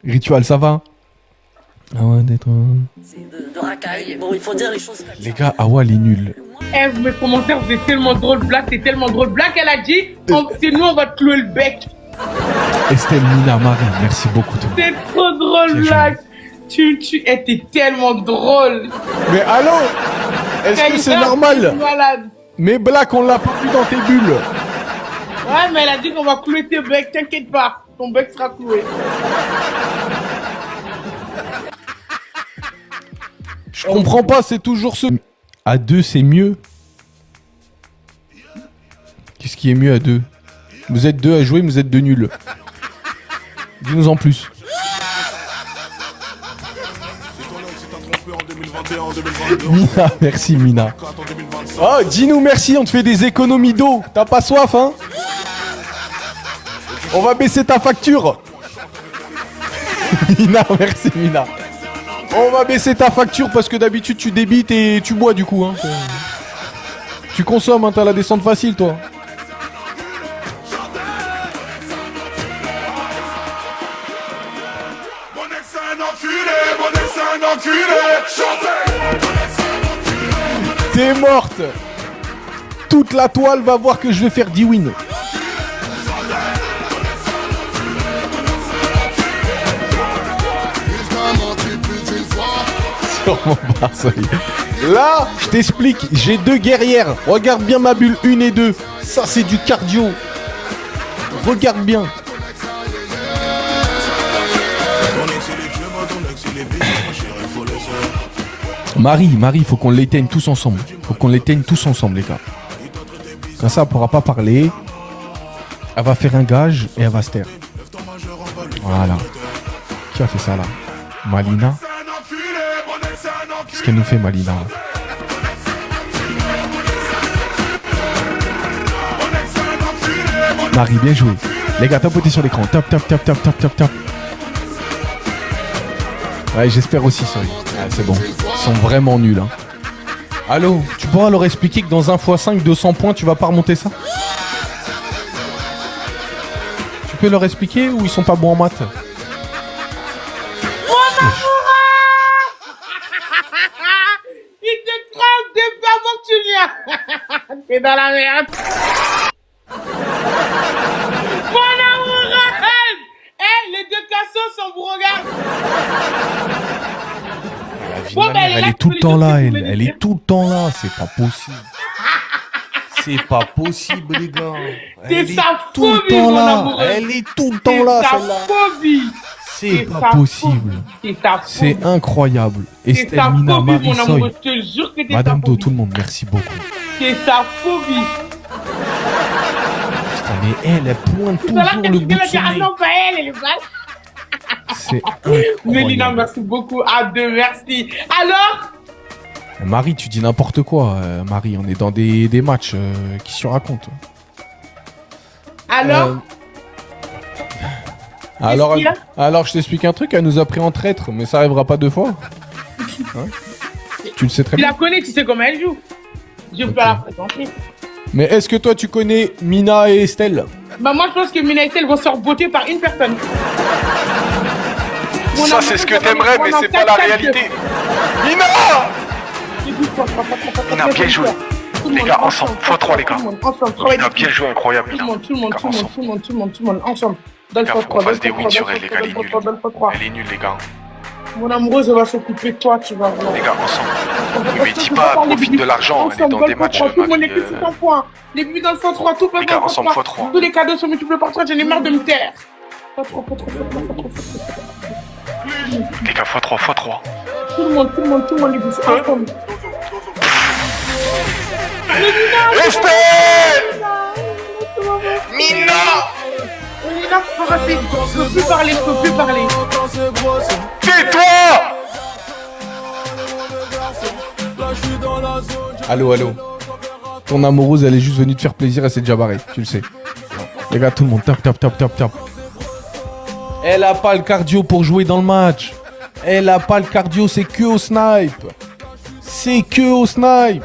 Speaker 7: Ritual, ça va? Ah ouais, d'être...
Speaker 8: de racaille. Bon, il faut dire les choses.
Speaker 7: Les gars, Awa, elle est nulle.
Speaker 1: Eh, mes commentaires, vous êtes tellement drôle. Black, c'est tellement drôle. Black, elle a dit, c'est nous, on va te clouer le bec.
Speaker 7: Estelle, Mina, Marie, merci beaucoup.
Speaker 1: C'est trop drôle, Black. Tu étais tellement drôle.
Speaker 7: Mais allô? Est-ce que c'est normal?
Speaker 1: Malade.
Speaker 7: Mais Black, on l'a pas vu dans tes bulles.
Speaker 1: Ouais, mais elle a dit qu'on va clouer tes becs. T'inquiète pas, ton bec sera cloué.
Speaker 7: Je comprends pas, c'est toujours ce... À deux, c'est mieux. Qu'est-ce qui est mieux à deux? Vous êtes deux à jouer, mais vous êtes deux nuls. Dis-nous en plus. Mina, merci Mina. Oh, dis-nous merci, on te fait des économies d'eau. T'as pas soif, hein? On va baisser ta facture. Mina, merci Mina. On va baisser ta facture parce que d'habitude tu débites et tu bois du coup, hein. Tu consommes, hein, t'as la descente facile, toi. T'es morte. Toute la toile va voir que je vais faire 10 wins. Sûrement pas, ça y est. Là, je t'explique, j'ai deux guerrières. Regarde bien ma bulle 1 et 2. Ça, c'est du cardio. Regarde bien. Marie, faut qu'on l'éteigne tous ensemble. Faut qu'on l'éteigne tous ensemble, les gars. Comme ça, elle pourra pas parler. Elle va faire un gage et elle va se taire. Voilà. Qui a fait ça, là? Malina. Qu'est-ce qu'elle nous fait, Malina? Marie, bien joué. Les gars, tapotez sur l'écran. Tap. Ouais, j'espère aussi, sorry. Ah, c'est bon. Ils sont vraiment nuls, hein. Allô, tu pourras leur expliquer que dans un x5, 200 points, tu vas pas remonter ça? Tu peux leur expliquer ou ils sont pas bons en maths?
Speaker 1: Il te trompe depuis avant que tu viens. T'es dans la merde. Mon amour, eh, les deux cassos, on vous regarde.
Speaker 7: Bon, ben, elle est tout le temps là, elle est tout le temps là, c'est pas possible. C'est pas possible, les gars.
Speaker 1: C'est sa phobie, mon amour.
Speaker 7: Elle est tout le temps là, celle-là.
Speaker 1: C'est sa phobie.
Speaker 7: C'est pas possible. C'est incroyable. Estelle, Mina, Marie, Soy. Madame Do, tout le monde, merci beaucoup.
Speaker 1: C'est sa phobie.
Speaker 7: Putain, mais elle pointe toujours le bout de son nez.
Speaker 1: Ah non, pas elle est mal.
Speaker 7: C'est incroyable.
Speaker 1: Mélina, merci beaucoup. À deux, merci. Alors?
Speaker 7: Marie, tu dis n'importe quoi. Marie, on est dans des matchs qui se racontent.
Speaker 1: Alors?
Speaker 7: Alors, je t'explique un truc. Elle nous a pris en traître, mais ça arrivera pas deux fois. Hein? Tu le sais très bien.
Speaker 1: Tu la connais, tu sais comment elle joue. Je peux pas la présenter.
Speaker 7: Mais est-ce que toi, tu connais Mina et Estelle?
Speaker 1: Bah moi, je pense que Mina et Estelle vont se faire botter par une personne.
Speaker 7: Ça, c'est ce que t'aimerais, mais c'est pas la réalité. Mina!
Speaker 9: Mina, bien joué. Les gars, ensemble, x3 les gars. Mina, bien joué, incroyable.
Speaker 1: Tout le monde, ensemble. Dans le
Speaker 9: Faut qu'on fasse des wins sur elle, les gars, elle est nulle. Elle est nulle, les gars.
Speaker 1: Mon amoureuse, elle va s'occuper de toi, tu vas voir.
Speaker 9: Les gars, ensemble. Oui, mais dis pas, profite de l'argent, elle est dans des matchs.
Speaker 1: Tout le monde est plus sur ton point. Les buts dans le x3, tout peut
Speaker 9: les gars, ensemble, x3.
Speaker 1: Tous les cadeaux sont multipliés par 3, j'en ai marre de me taire. x3.
Speaker 9: Les gars, x3.
Speaker 1: Tout le monde est plus ensemble.
Speaker 9: Estelle! Mina!
Speaker 1: Mina, je peux plus parler.
Speaker 9: Tais-toi!
Speaker 7: Allô. Ton amoureuse, elle est juste venue te faire plaisir, elle s'est déjà barrée, tu le sais. Les gars, tout le monde, tape. Elle a pas le cardio pour jouer dans le match. Elle a pas le cardio, c'est que au snipe. C'est que au snipe.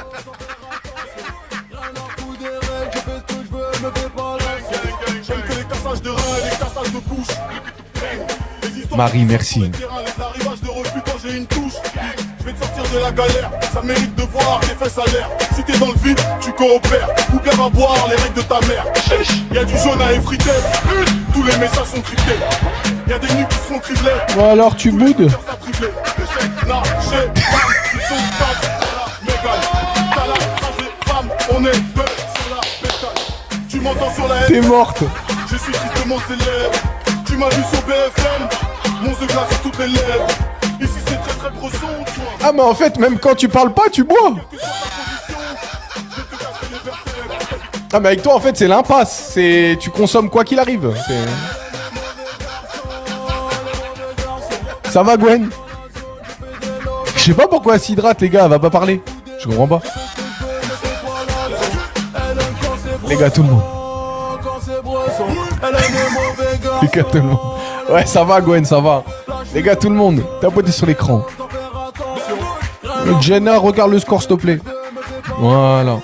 Speaker 7: Marie, merci.
Speaker 10: Je vais te sortir de la galère, ça mérite de voir tes fesses à l'air. Si t'es dans le vide, tu coopères, ou bien va boire les règles de ta mère. Y'a du jaune à effriter, tous les messages sont cryptés. Y'a des nuits qui seront criblées.
Speaker 7: Bon alors tu boudes. T'es morte.
Speaker 10: Je suis tristement célèbre. Tu m'as vu sur BFM, mon œuf glace sur toutes les lèvres. Ici c'est très très brosson, toi.
Speaker 7: Ah mais en fait même quand tu parles pas tu bois. Ah mais avec toi en fait c'est l'impasse. C'est tu consommes quoi qu'il arrive. Ça va Gwen? Je sais pas pourquoi elle s'hydrate les gars, elle va pas parler. Je comprends pas. Les gars tout le monde. Les gars tout le monde. Ouais ça va Gwen, ça va. Les gars tout le monde, tapotez sur l'écran. Jenna, regarde le score s'il te plaît. Voilà.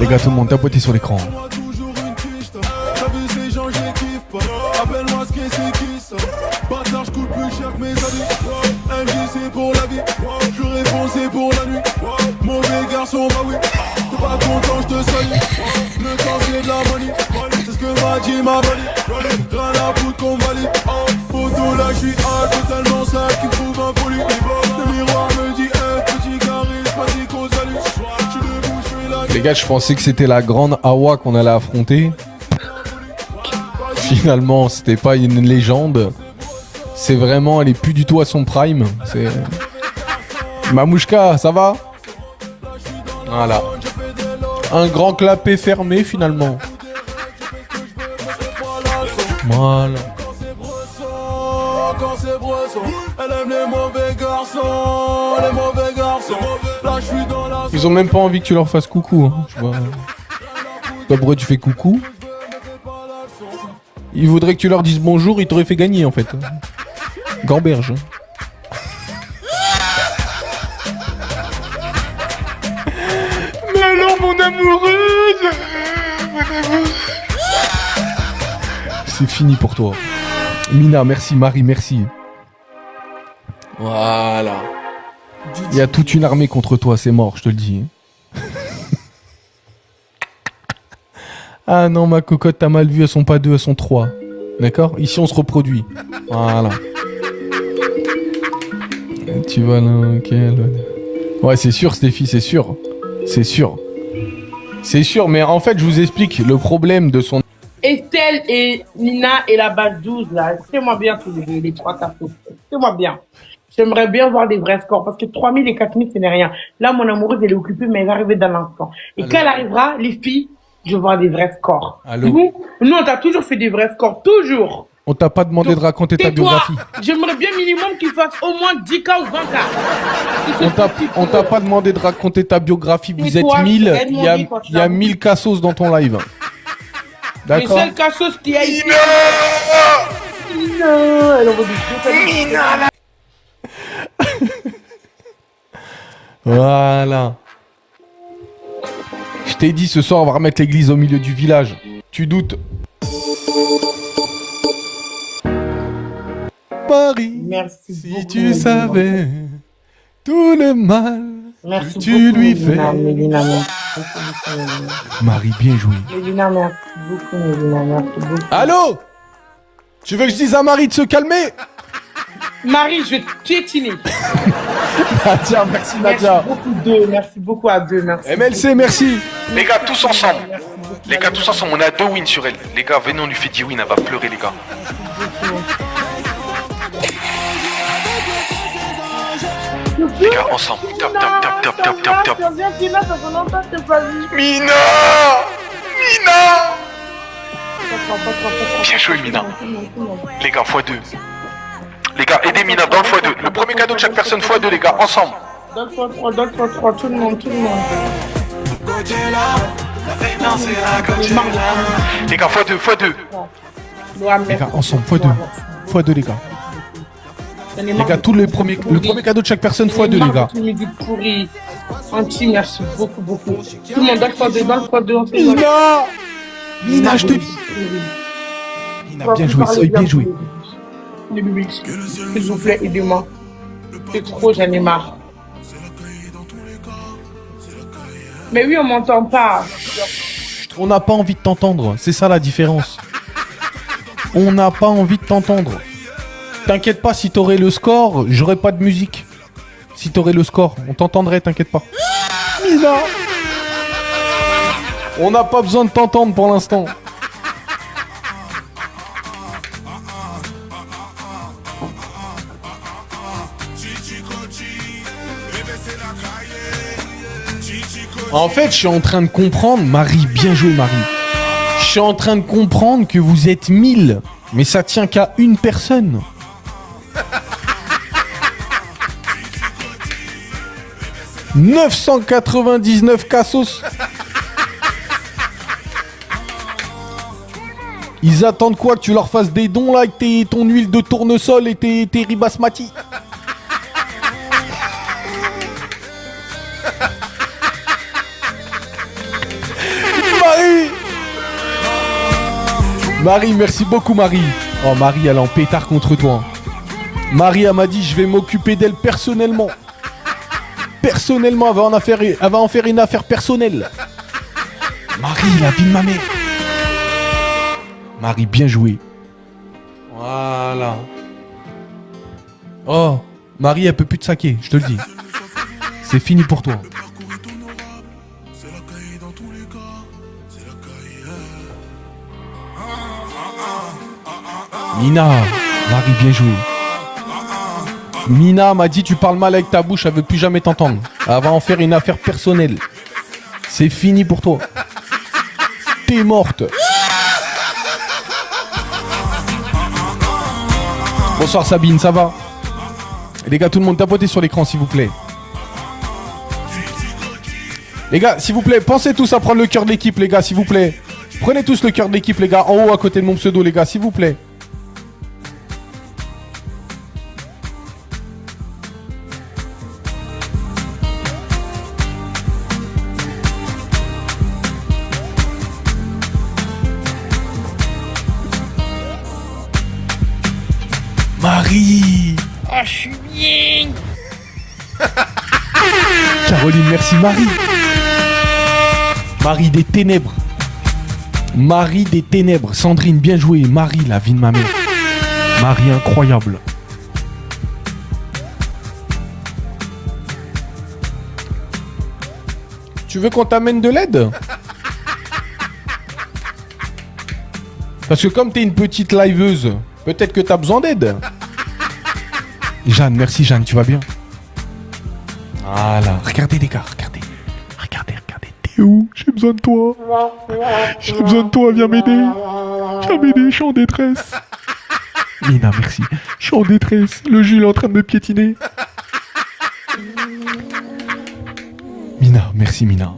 Speaker 7: Les gars tout le monde, tapotez sur l'écran. Appelle-moi ce que c'est qui ça. Bâtard, je coûte plus cher que mes amis. MJC pour la vie, je réponds c'est pour la nuit. Mauvais garçon, bah oui. T'es pas content, je te salue. Le temps c'est de la money. C'est ce que m'a dit ma valide. Rien à foutre qu'on valide. Photo là, je suis hâte, totalement sale qui me trouve impoli. Le miroir me dit, petit charisme, pas dit qu'on salue. Je suis debout, je fais la. Les gars, je pensais que c'était la grande Awa qu'on allait affronter. Finalement, c'était pas une légende. C'est vraiment, elle est plus du tout à son prime. C'est Mamouchka, ça va? Voilà. Un grand clapet fermé finalement. Voilà. Ils ont même pas envie que tu leur fasses coucou. Hein. Je vois. Toi, pourquoi tu fais coucou? Ils voudraient que tu leur dises bonjour, ils t'auraient fait gagner en fait. Gamberge. Mais alors mon amoureuse, c'est fini pour toi. Mina, merci. Marie, merci. Voilà. Il y a toute une armée contre toi, c'est mort, je te le dis. Ah non, ma cocotte, t'as mal vu, elles sont pas 2, elles sont 3. D'accord? Ici, on se reproduit. Voilà. Et tu vas là, ok. Ouais, c'est sûr, Stéphie, c'est sûr. C'est sûr. C'est sûr, mais en fait, je vous explique le problème de son...
Speaker 1: Estelle et Nina et la base 12, là, écoutez-moi bien tous les trois cartons. Écoutez-moi bien. J'aimerais bien voir des vrais scores, parce que 3000 et 4000, ce n'est rien. Là, mon amoureuse, elle est occupée, mais elle va arriver dans l'instant. Et quand elle arrivera, les filles, je veux voir des vrais scores.
Speaker 7: Allô?
Speaker 1: Nous, on t'a toujours fait des vrais scores, toujours.
Speaker 7: On t'a pas demandé de raconter ta biographie.
Speaker 1: J'aimerais bien minimum qu'il fasse au moins 10K ou 20K.
Speaker 7: On t'a pas demandé de raconter ta biographie, vous êtes 1000, il y a 1000 cassos dans ton live. D'accord.
Speaker 1: Les seuls cassos qui a ici. Mina.
Speaker 7: Voilà. Je t'ai dit ce soir on va remettre l'église au milieu du village. Tu doutes? Paris,
Speaker 1: merci
Speaker 7: si
Speaker 1: beaucoup,
Speaker 7: tu savais tout le mal que tu lui fais.
Speaker 1: Mélina,
Speaker 7: Marie, bien joué.
Speaker 1: Mélina, merci beaucoup, Mélina, merci beaucoup.
Speaker 7: Allô? Tu veux que je dise à Marie de se calmer?
Speaker 1: Marie, je vais te piétiner.
Speaker 7: Nadia, merci Nadia.
Speaker 1: Merci beaucoup à deux, merci.
Speaker 7: MLC, merci.
Speaker 9: Les gars, tous ensemble. Les gars, tous ensemble, on a 2 wins sur elle. Les gars, venez, on lui fait 10 wins, elle va pleurer, les gars. Les gars, ensemble. Top. Mina. Bien joué, Mina. Les gars, x2. Les gars, aidez aider Mina dans le x2. Le premier cadeau de chaque personne x2, les gars, ensemble.
Speaker 1: Dans le x3, tout le monde.
Speaker 9: Les gars, x2.
Speaker 7: Les gars, ensemble, x2, les gars. Les gars, le premier cadeau de chaque personne x2, les gars.
Speaker 1: Pourri. Anti, merci beaucoup. Tout le monde dans le x2,
Speaker 7: Mina, je te dis. Mina, bien joué, sois bien joué.
Speaker 1: Les bébés, s'il vous plaît, aidez-moi. C'est trop, j'en ai marre. Mais oui, on m'entend pas.
Speaker 7: On n'a pas envie de t'entendre, c'est ça la différence. On n'a pas envie de t'entendre. T'inquiète pas, si t'aurais le score, j'aurais pas de musique. Si t'aurais le score, on t'entendrait, t'inquiète pas. Mina, on n'a pas besoin de t'entendre pour l'instant. En fait, je suis en train de comprendre, Marie, bien joué Marie. Je suis en train de comprendre que vous êtes 1000, mais ça tient qu'à une personne. « 999 cassos. Ils attendent quoi? Que tu leur fasses des dons là avec ton huile de tournesol et tes riz basmati. Marie, merci beaucoup Marie. Oh Marie, elle est en pétard contre toi. Marie, elle m'a dit je vais m'occuper d'elle personnellement. Personnellement, elle va en faire une affaire personnelle. Marie, la vie de ma mère. Marie, bien joué. Voilà. Oh, Marie, elle peut plus te saquer, je te le dis. C'est fini pour toi. Mina, Marie, bien joué. Mina m'a dit tu parles mal avec ta bouche, elle veut plus jamais t'entendre. Elle va en faire une affaire personnelle. C'est fini pour toi. T'es morte. Bonsoir Sabine, ça va? Les gars, tout le monde tapotez sur l'écran s'il vous plaît. Les gars, s'il vous plaît, pensez tous à prendre le cœur de l'équipe, les gars, s'il vous plaît. Prenez tous le cœur de l'équipe, les gars, en haut à côté de mon pseudo, les gars, s'il vous plaît. Marie!
Speaker 1: Ah, je suis bien!
Speaker 7: Caroline, merci Marie! Marie des ténèbres! Marie des ténèbres! Sandrine, bien joué! Marie, la vie de ma mère! Marie, incroyable! Tu veux qu'on t'amène de l'aide? Parce que comme t'es une petite liveuse, peut-être que t'as besoin d'aide. Jeanne, merci Jeanne, tu vas bien? Voilà. Regardez les gars, regardez. Regardez. T'es où? J'ai besoin de toi. J'ai besoin de toi, viens m'aider. Viens m'aider, je suis en détresse. Mina, merci. Je suis en détresse. Le Jules est en train de me piétiner. Mina, merci Mina.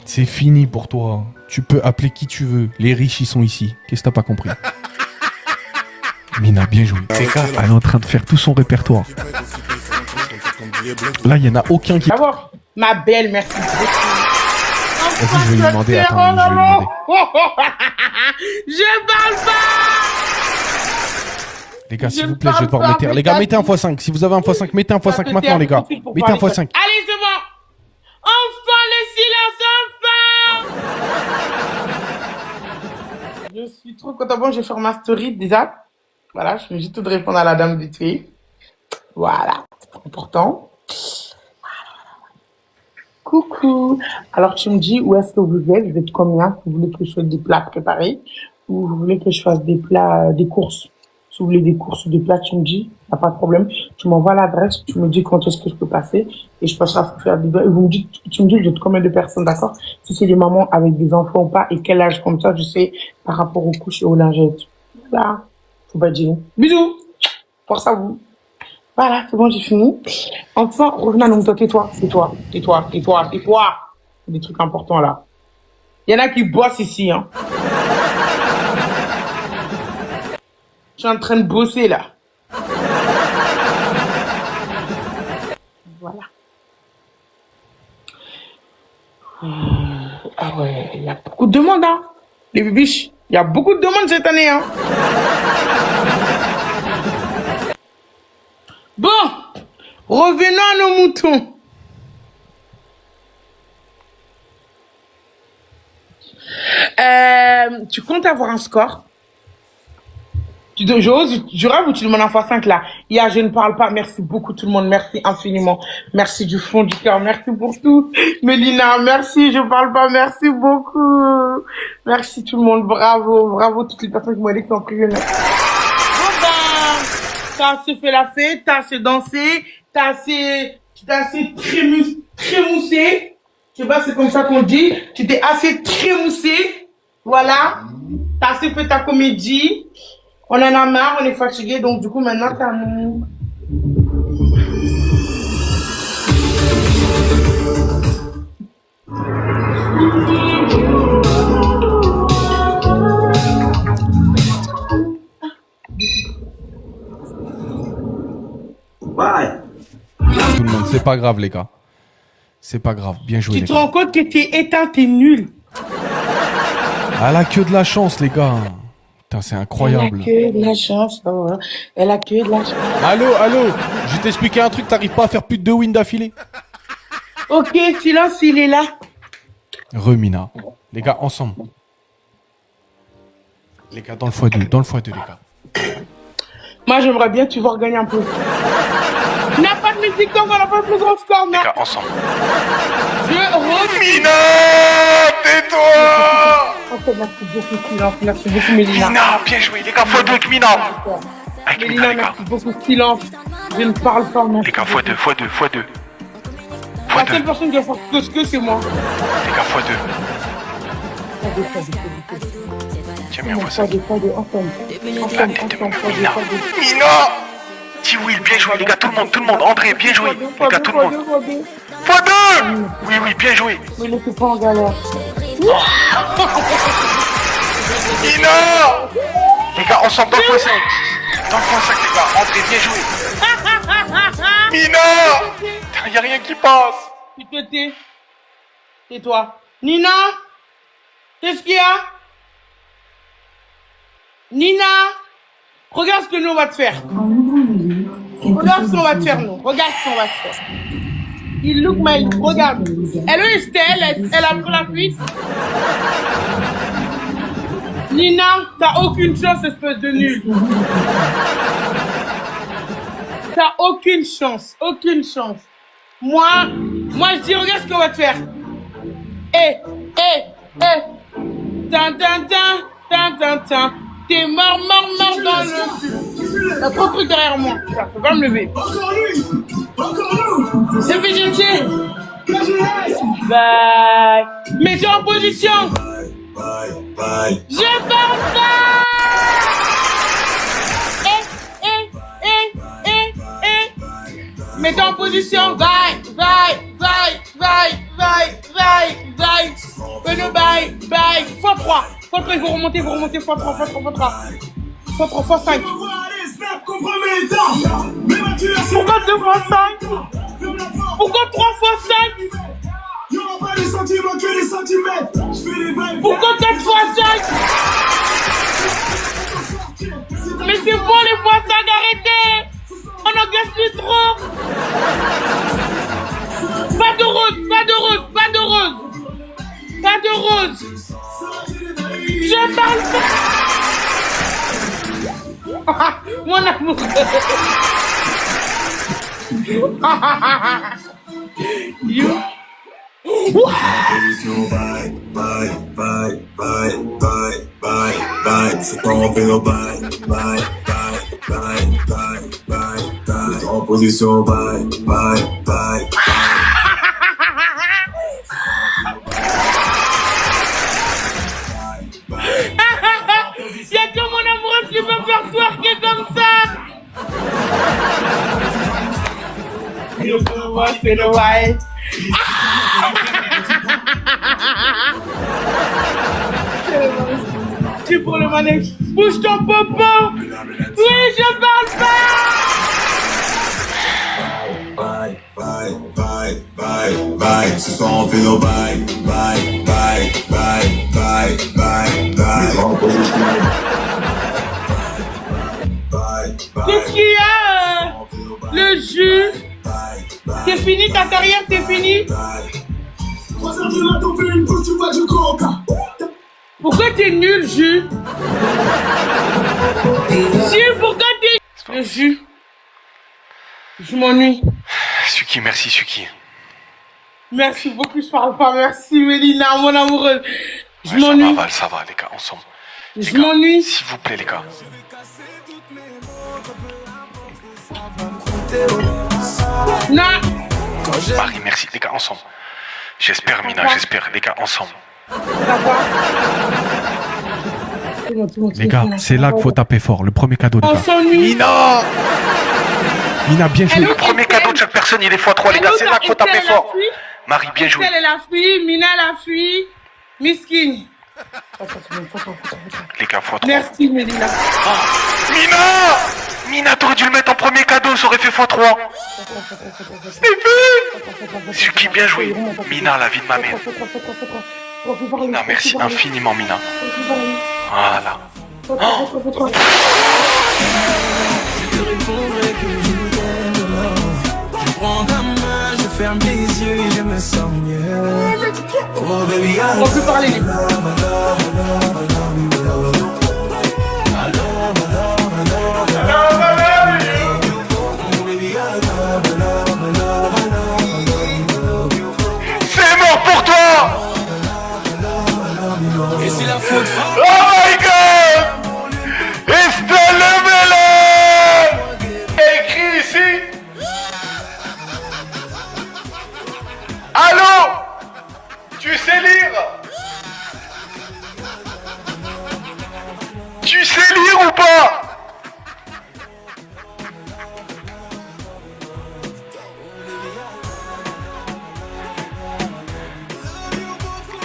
Speaker 7: C'est fini pour toi. Tu peux appeler qui tu veux. Les riches, ils sont ici. Qu'est-ce que t'as pas compris? Mina, bien joué. Elle est en train de faire tout son répertoire. Là, il n'y en a aucun qui...
Speaker 1: D'abord, ma belle, merci beaucoup.
Speaker 7: Vas-y, je vais lui demander. Attends, je vais lui demander.
Speaker 1: Je parle pas.
Speaker 7: Les gars, s'il vous plaît, je vais devoir mettre... Les gars, mettez un x5. Si vous avez un x5, mettez un x5 maintenant, les gars. Mettez un x5.
Speaker 1: Allez, c'est bon. Enfin, le silence, enfin. Je suis trop content. Bon, je vais faire ma story déjà. Voilà, je vais juste tout de répondre à la dame vite fait. Voilà, c'est important. Coucou. Alors, tu me dis où est-ce que vous êtes? Vous êtes combien? Vous voulez que je fasse des plats préparés ou vous voulez que je fasse des plats, des courses? Si vous voulez des courses ou des plats, tu me dis, y a pas de problème. Tu m'envoies l'adresse, tu me dis quand est-ce que je peux passer et je passerai à faire des... Vous me dites, tu me dis, vous êtes combien de personnes, d'accord? Si c'est des mamans avec des enfants ou pas et quel âge, comme ça, je sais par rapport aux couches et aux lingettes. Voilà. Faut pas dire. Bisous. Force à vous. Voilà, c'est bon, j'ai fini. Enfin, revenons donc, toi, tais-toi. C'est des trucs importants, là. Il y en a qui bossent ici, hein. Je suis en train de bosser, là. Voilà. Ah ouais, il y a beaucoup de demandes, hein. Les bibiches, il y a beaucoup de demandes cette année, hein. Bon, revenons à nos moutons. Tu comptes avoir un score? J'ose, je rêve ou tu demandes un x5 là? Je ne parle pas. Merci beaucoup tout le monde. Merci infiniment. Merci du fond du cœur. Merci pour tout. Mélina, merci. Je parle pas. Merci beaucoup. Merci tout le monde. Bravo toutes les personnes qui m'ont aidé, qui ont pris une. T'as assez fait la fête, t'as assez dansé, t'as assez trémoussé. Je sais pas, c'est comme ça qu'on dit. Tu t'es assez trémoussé. Voilà. T'as assez fait ta comédie. On en a marre, on est fatigué, donc du coup maintenant c'est à nous.
Speaker 7: Tout le monde, c'est pas grave les gars. C'est pas grave, bien joué les
Speaker 1: Tu te
Speaker 7: gars.
Speaker 1: rends compte que t'es éteint, t'es nul.
Speaker 7: Elle a que de la chance les gars. Putain, c'est incroyable.
Speaker 1: Elle a que de la chance, oh, ouais. Elle a que de la chance.
Speaker 7: Allô, je vais t'expliquer un truc, t'arrives pas à faire plus de 2 wins d'affilée.
Speaker 1: Ok, silence, il est là.
Speaker 7: Remina. Les gars, ensemble. Les gars, dans le x2, les gars.
Speaker 1: Moi, j'aimerais bien que tu vas regagner un peu. N'a pas de musique quand on n'a pas le plus grand score, non.
Speaker 9: Les gars, ensemble.
Speaker 1: Mina,
Speaker 9: tais-toi.
Speaker 1: Oh, merci beaucoup, silence. Merci beaucoup, Mélina.
Speaker 9: Mina, bien joué, les gars, x2 avec Mina. Avec Mina,
Speaker 1: Mélina,
Speaker 9: les gars.
Speaker 1: merci beaucoup, silence. Je ne parle pas, non.
Speaker 9: Les gars, x2.
Speaker 1: La seule personne qui va faire que c'est moi.
Speaker 9: Les gars, x2. Tiens, mais on voit ça. Mina. T-Will, bien joué, les gars, tout le monde. André, bien joué. Les gars, tout le monde. x2. Oui, bien joué.
Speaker 1: Mais ne suis pas en galère.
Speaker 9: Mina. Les gars, ensemble, dans le x5. Dans le x5, les gars. André, bien joué. Mina. Y'a rien qui passe.
Speaker 1: Tu te tais. Tais-toi. Nina. Qu'est-ce qu'il y a? Nina. Regarde ce que nous on va te faire. Regarde ce qu'on va te faire, nous. Regarde ce qu'on va te faire. Il look my look. Regarde. Elle est Estelle. Elle a pris la fuite. Nina, t'as aucune chance, espèce de nul. T'as aucune chance. Moi, je dis, regarde ce qu'on va te faire. Tin. T'es mort dans le... Y'a trop de trucs derrière moi. Faut pas me lever. C'est végété. Bye. Mets-toi en position. Je parle pas. Mets-toi en position. Bye. x3. x3, il faut remonter. x3. x5. Pourquoi 2 x 5? Pourquoi 3 x 5? Pourquoi 4 x 5? Mais c'est bon les x 5, arrêtez. On en gaspille trop. Pas de rose. Je parle pas. Mon amour. You.
Speaker 6: Bye. C'est pas en vélo, bye. C'est en position, bye.
Speaker 1: Y'a que mon amoureuse qui peut faire twerker comme ça. c'est le white. Tu pour le manège. Bouge ton popo. Oui, je parle pas.
Speaker 6: Bye, bye, bye, bye, bye. Ce soir on fait nos bye, bye, bye, bye, bye, bye, bye.
Speaker 1: Qu'est-ce qu'il y a le jus. C'est fini ta carrière, c'est fini. Pourquoi t'es nul, jus? Jus, pourquoi t'es... Le jus. Je m'ennuie.
Speaker 9: Suki, merci Suki.
Speaker 1: Merci beaucoup, je parle pas. Merci Mélina, mon amoureuse. Je
Speaker 9: Ouais,
Speaker 1: m'ennuie.
Speaker 9: ça va les gars, ensemble.
Speaker 1: Je m'ennuie.
Speaker 9: S'il vous plaît les gars.
Speaker 1: Non.
Speaker 9: Marie, merci les gars, ensemble. J'espère Mina, j'espère les gars, ensemble.
Speaker 7: Les gars, c'est là qu'il faut taper fort. Le premier cadeau, les
Speaker 1: On
Speaker 7: gars.
Speaker 1: s'ennuie.
Speaker 9: Mina,
Speaker 7: Mina, bien joué.
Speaker 9: le premier cadeau de chaque personne, il est x3 les gars, c'est là qu'il faut taper fort. Marie, bien joué.
Speaker 1: Elle a fui, Mina l'a fui, Miskin.
Speaker 9: Les gars, x3.
Speaker 1: Merci Mélina.
Speaker 9: Mina, t'aurais dû le mettre en premier cadeau, ça aurait fait x3. Suki, bien joué. Mina, la vie de ma mère. Mina, merci infiniment, Mina. Voilà.
Speaker 6: Je te répondrai que je t'aime. Je prends ta main, je ferme les yeux et je me sens mieux. Oh baby,
Speaker 1: On peut parler.
Speaker 9: C'est mort pour toi.
Speaker 6: et c'est la faute.
Speaker 9: Oh my god! Estelle Lemelin! Écrit ici! Allô? Tu sais lire? Tu sais lire ou pas?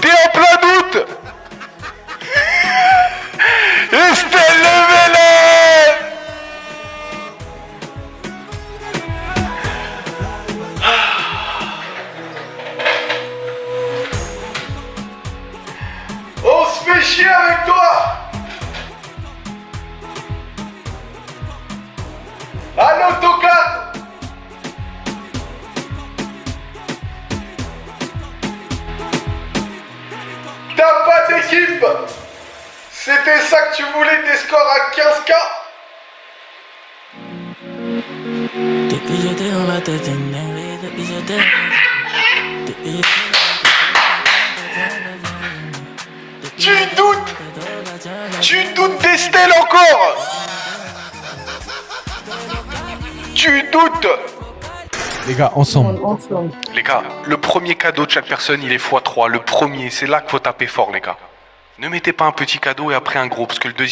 Speaker 9: T'es en plein doute? Estelle Lemelin! On se fait chier avec toi! Allô, Tocat! T'as pas d'équipe! C'était ça que tu voulais, tes scores à 15K?
Speaker 6: Depuis j'étais dans la tête énervée, depuis j'étais...
Speaker 9: Tu doutes d'Estelle encore? Tu doutes?
Speaker 7: Les gars, ensemble.
Speaker 9: Les gars, le premier cadeau de chaque personne, il est x3. Le premier, c'est là qu'il faut taper fort, les gars. Ne mettez pas un petit cadeau et après un gros, parce que le deuxième...